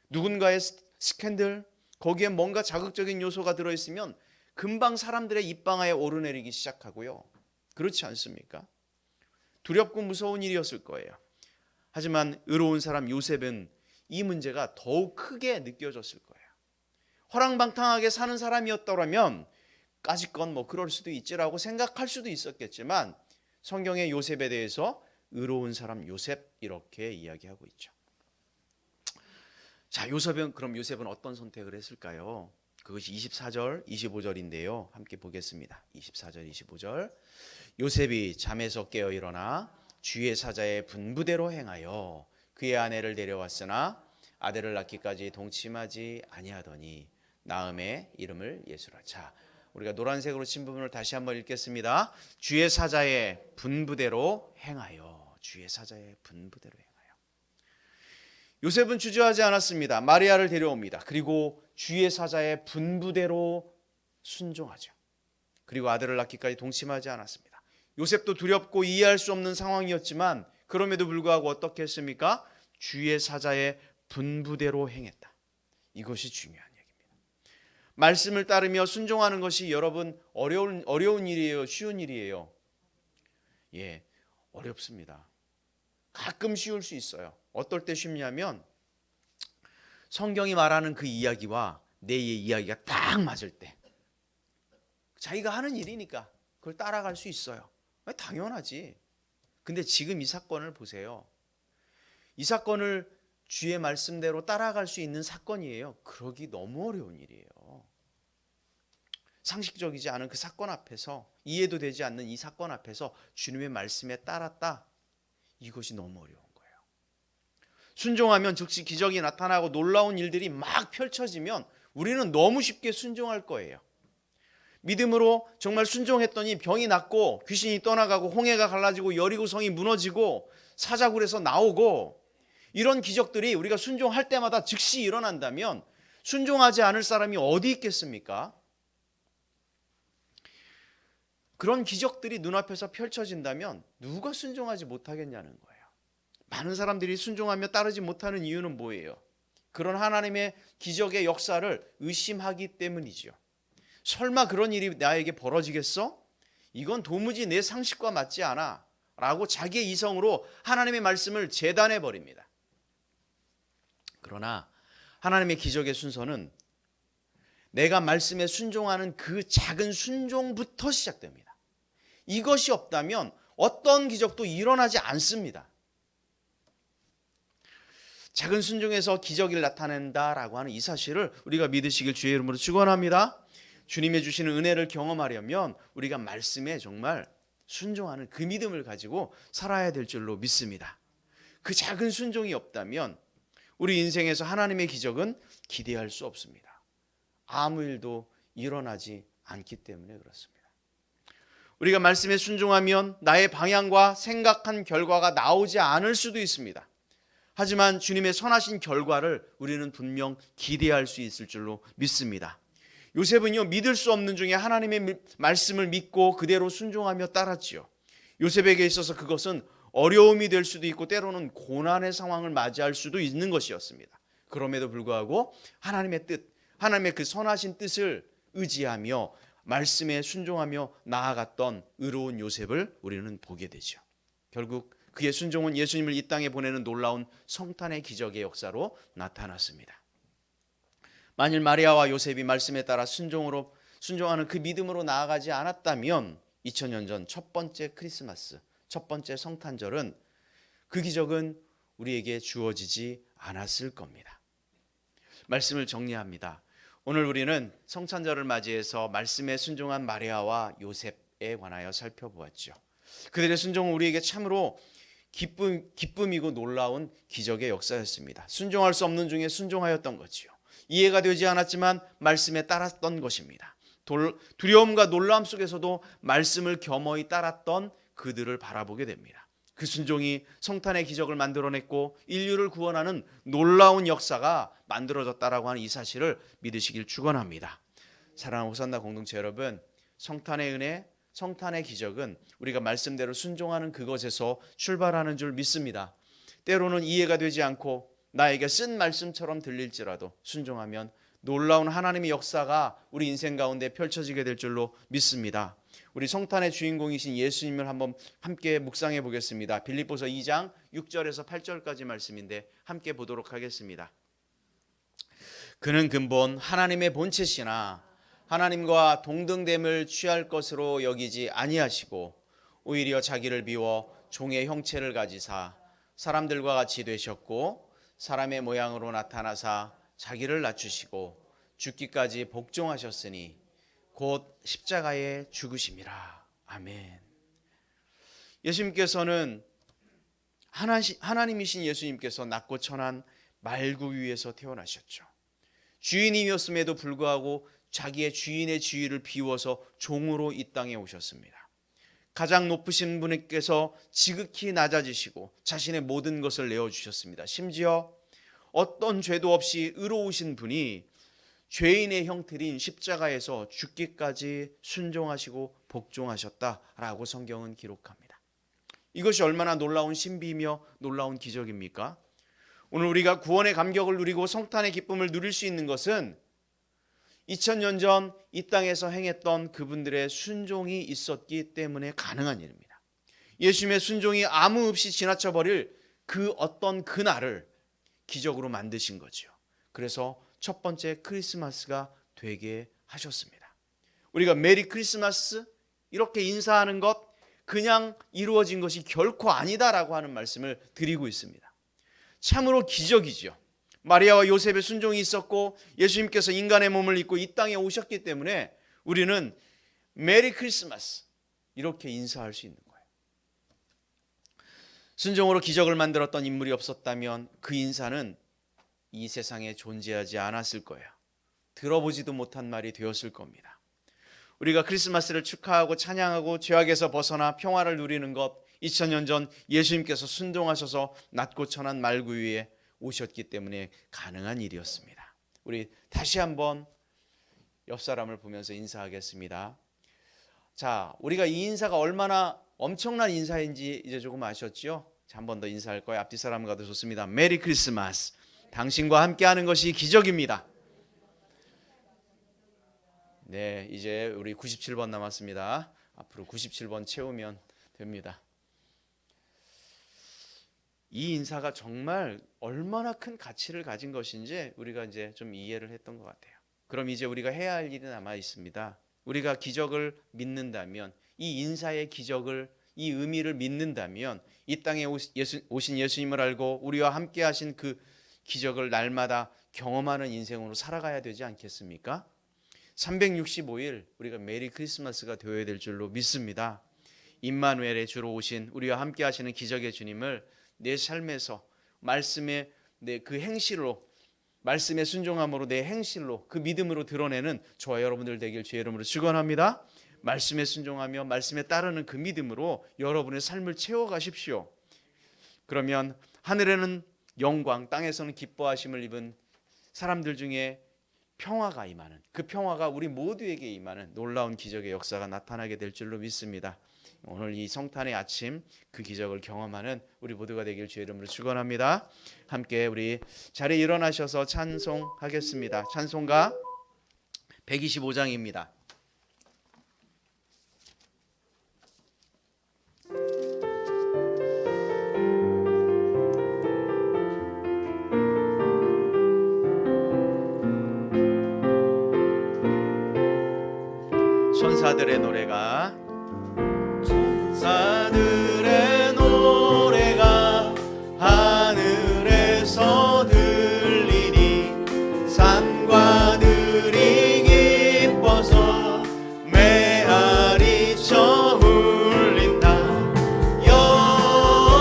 누군가의 스캔들, 거기에 뭔가 자극적인 요소가 들어있으면 금방 사람들의 입방아에 오르내리기 시작하고요. 그렇지 않습니까? 두렵고 무서운 일이었을 거예요. 하지만 의로운 사람 요셉은 이 문제가 더욱 크게 느껴졌을 거예요. 허랑방탕하게 사는 사람이었더라면 까짓것 뭐 그럴 수도 있지라고 생각할 수도 있었겠지만 성경의 요셉에 대해서 의로운 사람 요셉 이렇게 이야기하고 있죠. 자, 그럼 요셉은 어떤 선택을 했을까요? 그것이 24절, 25절인데요. 함께 보겠습니다. 24절, 25절. 요셉이 잠에서 깨어 일어나 주의 사자의 분부대로 행하여 그의 아내를 데려왔으나 아들을 낳기까지 동침하지 아니하더니 나음의 이름을 예수라. 자, 우리가 노란색으로 친 부분을 다시 한번 읽겠습니다. 주의 사자의 분부대로 행하여. 주의 사자의 분부대로 행하여. 요셉은 주저하지 않았습니다. 마리아를 데려옵니다. 그리고 주의 사자의 분부대로 순종하죠. 그리고 아들을 낳기까지 동침하지 않았습니다. 요셉도 두렵고 이해할 수 없는 상황이었지만 그럼에도 불구하고 어떻게 했습니까? 주의 사자의 분부대로 행했다. 이것이 중요한 얘기입니다. 말씀을 따르며 순종하는 것이 여러분 어려운 일이에요? 쉬운 일이에요? 예, 어렵습니다. 가끔 쉬울 수 있어요. 어떨 때 쉽냐면 성경이 말하는 그 이야기와 내 이야기가 딱 맞을 때 자기가 하는 일이니까 그걸 따라갈 수 있어요. 당연하지. 근데 지금 이 사건을 보세요. 이 사건을 주의 말씀대로 따라갈 수 있는 사건이에요? 그러기 너무 어려운 일이에요. 상식적이지 않은 그 사건 앞에서, 이해도 되지 않는 이 사건 앞에서 주님의 말씀에 따랐다, 이것이 너무 어려운 거예요. 순종하면 즉시 기적이 나타나고 놀라운 일들이 막 펼쳐지면 우리는 너무 쉽게 순종할 거예요. 믿음으로 정말 순종했더니 병이 낫고 귀신이 떠나가고 홍해가 갈라지고 여리고성이 무너지고 사자굴에서 나오고, 이런 기적들이 우리가 순종할 때마다 즉시 일어난다면 순종하지 않을 사람이 어디 있겠습니까? 그런 기적들이 눈앞에서 펼쳐진다면 누가 순종하지 못하겠냐는 거예요. 많은 사람들이 순종하며 따르지 못하는 이유는 뭐예요? 그런 하나님의 기적의 역사를 의심하기 때문이죠. 설마 그런 일이 나에게 벌어지겠어? 이건 도무지 내 상식과 맞지 않아 라고 자기의 이성으로 하나님의 말씀을 재단해 버립니다. 그러나 하나님의 기적의 순서는 내가 말씀에 순종하는 그 작은 순종부터 시작됩니다. 이것이 없다면 어떤 기적도 일어나지 않습니다. 작은 순종에서 기적을 나타낸다라고 하는 이 사실을 우리가 믿으시길 주의 이름으로 축원합니다. 주님의 주시는 은혜를 경험하려면 우리가 말씀에 정말 순종하는 그 믿음을 가지고 살아야 될 줄로 믿습니다. 그 작은 순종이 없다면 우리 인생에서 하나님의 기적은 기대할 수 없습니다. 아무 일도 일어나지 않기 때문에 그렇습니다. 우리가 말씀에 순종하면 나의 방향과 생각한 결과가 나오지 않을 수도 있습니다. 하지만 주님의 선하신 결과를 우리는 분명 기대할 수 있을 줄로 믿습니다. 요셉은요, 믿을 수 없는 중에 하나님의 말씀을 믿고 그대로 순종하며 따랐지요. 요셉에게 있어서 그것은 어려움이 될 수도 있고 때로는 고난의 상황을 맞이할 수도 있는 것이었습니다. 그럼에도 불구하고 하나님의 뜻, 하나님의 그 선하신 뜻을 의지하며 말씀에 순종하며 나아갔던 의로운 요셉을 우리는 보게 되죠. 결국 그의 순종은 예수님을 이 땅에 보내는 놀라운 성탄의 기적의 역사로 나타났습니다. 만일 마리아와 요셉이 말씀에 따라 순종하는 그 믿음으로 나아가지 않았다면 2000년 전 첫 번째 크리스마스, 첫 번째 성탄절은, 그 기적은 우리에게 주어지지 않았을 겁니다. 말씀을 정리합니다. 오늘 우리는 성탄절을 맞이해서 말씀에 순종한 마리아와 요셉에 관하여 살펴보았죠. 그들의 순종은 우리에게 참으로 기쁨이고 놀라운 기적의 역사였습니다. 순종할 수 없는 중에 순종하였던 거지요. 이해가 되지 않았지만 말씀에 따랐던 것입니다. 두려움과 놀라움 속에서도 말씀을 겸허히 따랐던 그들을 바라보게 됩니다. 그 순종이 성탄의 기적을 만들어냈고 인류를 구원하는 놀라운 역사가 만들어졌다라고 하는 이 사실을 믿으시길 축원합니다. 사랑하는 호산나 공동체 여러분, 성탄의 은혜, 성탄의 기적은 우리가 말씀대로 순종하는 그것에서 출발하는 줄 믿습니다. 때로는 이해가 되지 않고 나에게 쓴 말씀처럼 들릴지라도 순종하면 놀라운 하나님의 역사가 우리 인생 가운데 펼쳐지게 될 줄로 믿습니다. 우리 성탄의 주인공이신 예수님을 한번 함께 묵상해 보겠습니다. 빌립보서 2장 6절에서 8절까지 말씀인데 함께 보도록 하겠습니다. 그는 근본 하나님의 본체시나 하나님과 동등됨을 취할 것으로 여기지 아니하시고 오히려 자기를 비워 종의 형체를 가지사 사람들과 같이 되셨고 사람의 모양으로 나타나사 자기를 낮추시고 죽기까지 복종하셨으니 곧 십자가에 죽으심이라. 아멘. 예수님께서는 하나님이신 예수님께서 낮고 천한 말구 위에서 태어나셨죠. 주인이었음에도 불구하고 자기의 주인의 지위를 비워서 종으로 이 땅에 오셨습니다. 가장 높으신 분께서 지극히 낮아지시고 자신의 모든 것을 내어주셨습니다. 심지어 어떤 죄도 없이 의로우신 분이 죄인의 형틀인 십자가에서 죽기까지 순종하시고 복종하셨다라고 성경은 기록합니다. 이것이 얼마나 놀라운 신비이며 놀라운 기적입니까? 오늘 우리가 구원의 감격을 누리고 성탄의 기쁨을 누릴 수 있는 것은 2000년 전 이 땅에서 행했던 그분들의 순종이 있었기 때문에 가능한 일입니다. 예수님의 순종이 아무 없이 지나쳐 버릴 그 어떤 그날을 기적으로 만드신 거죠. 그래서 첫 번째 크리스마스가 되게 하셨습니다. 우리가 메리 크리스마스 이렇게 인사하는 것 그냥 이루어진 것이 결코 아니다라고 하는 말씀을 드리고 있습니다. 참으로 기적이죠. 마리아와 요셉의 순종이 있었고 예수님께서 인간의 몸을 입고 이 땅에 오셨기 때문에 우리는 메리 크리스마스 이렇게 인사할 수 있는 거예요. 순종으로 기적을 만들었던 인물이 없었다면 그 인사는 이 세상에 존재하지 않았을 거예요. 들어보지도 못한 말이 되었을 겁니다. 우리가 크리스마스를 축하하고 찬양하고 죄악에서 벗어나 평화를 누리는 것, 2000년 전 예수님께서 순종하셔서 낮고 천한 말구 위에 오셨기 때문에 가능한 일이었습니다. 우리 다시 한번 옆 사람을 보면서 인사하겠습니다. 자, 우리가 이 인사가 얼마나 엄청난 인사인지 이제 조금 아셨죠? 한 번 더 인사할 거예요. 앞뒤 사람과도 좋습니다. 메리 크리스마스. 당신과 함께하는 것이 기적입니다. 네, 이제 우리 97번 남았습니다. 앞으로 97번 채우면 됩니다. 이 인사가 정말 얼마나 큰 가치를 가진 것인지 우리가 이제 좀 이해를 했던 것 같아요. 그럼 이제 우리가 해야 할 일이 남아 있습니다. 우리가 기적을 믿는다면, 이 인사의 기적을, 이 의미를 믿는다면 이 땅에 오신 예수님을 알고 우리와 함께 하신 그 기적을 날마다 경험하는 인생으로 살아가야 되지 않겠습니까? 365일 우리가 메리 크리스마스가 되어야 될 줄로 믿습니다. 임마누엘의 주로 오신 우리와 함께 하시는 기적의 주님을 내 삶에서 말씀의 그 행실로, 말씀의 순종함으로 내 행실로, 그 믿음으로 드러내는 저와 여러분들 되길 주의 이름으로 축원합니다. 말씀에 순종하며 말씀에 따르는 그 믿음으로 여러분의 삶을 채워가십시오. 그러면 하늘에는 영광, 땅에서는 기뻐하심을 입은 사람들 중에 평화가 임하는, 그 평화가 우리 모두에게 임하는 놀라운 기적의 역사가 나타나게 될 줄로 믿습니다. 오늘 이 성탄의 아침 그 기적을 경험하는 우리 모두가 되길 주의 이름으로 축원합니다. 함께 우리 자리에 일어나셔서 찬송하겠습니다. 찬송가 125장입니다. 천사들의 노래가 천사들의 노래가 하늘에서 들리니 산과들이 기뻐서 메아리쳐 울린다. 영광을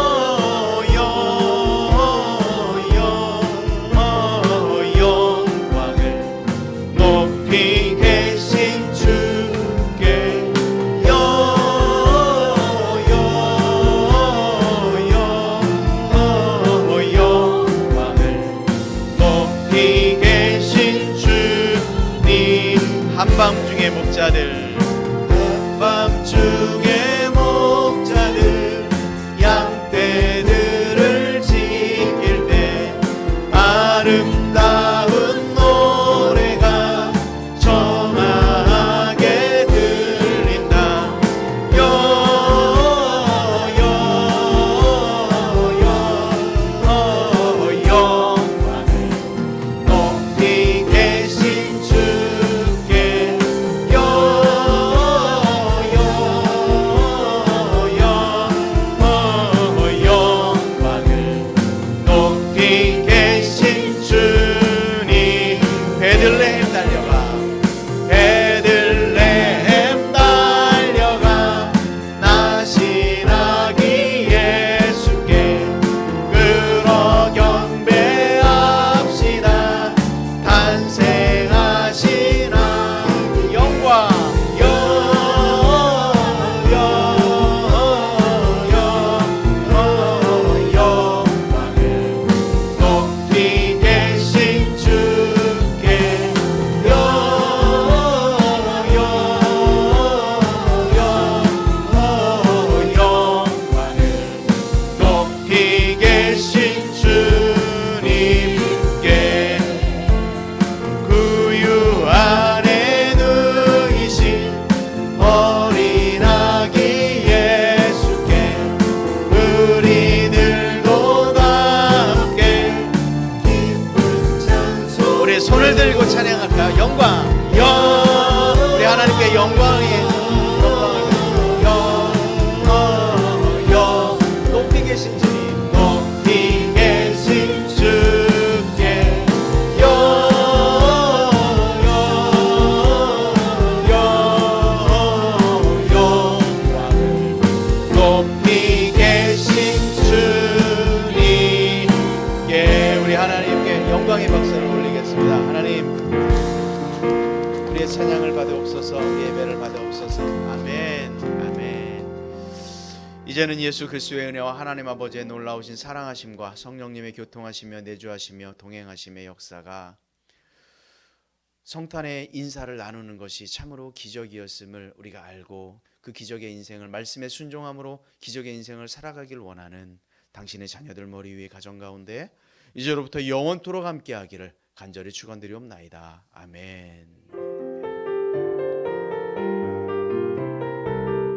높이 계신 주께 한밤중의 목자들, 한밤중의 목자들 양떼들을 지킬 때 아름다운 노래가 청하게 들린다. 영광을 높이 계신 주께 영광을 높이 계신 주님. 베들레헴 달려가, 베들레헴 달려가 나시나기 예수께 끌어 경배합시다. 탄생하신 아기 영광 영광을 높이 계신 주께 영광을 높이 계신 주님께 구유 안에 누이신 어린 아기 예수께 우리들도 다 함께 기쁜 찬송. 우리 손을 들고 찬양할까요? 영광, 우리 하나님께 영광이 높이 계신 주님, 높이 계신 우리 하나님께 영광의 박수를 올리겠습니다. 하나님, 우리의 찬양을 받으옵소서, 우리의 예배를 받으옵소서. 아멘, 아멘. 이제는 예수 그리스도의 은혜와 하나님 아버지의 놀라우신 사랑하심과 성령님의 교통하시며 내주하시며 동행하심의 역사가 성탄의 인사를 나누는 것이 참으로 기적이었음을 우리가 알고 그 기적의 인생을 말씀에 순종함으로 기적의 인생을 살아가길 원하는 당신의 자녀들 머리 위에 가정 가운데 이제로부터 영원토록 함께하기를 간절히 축원드리옵나이다. 아멘.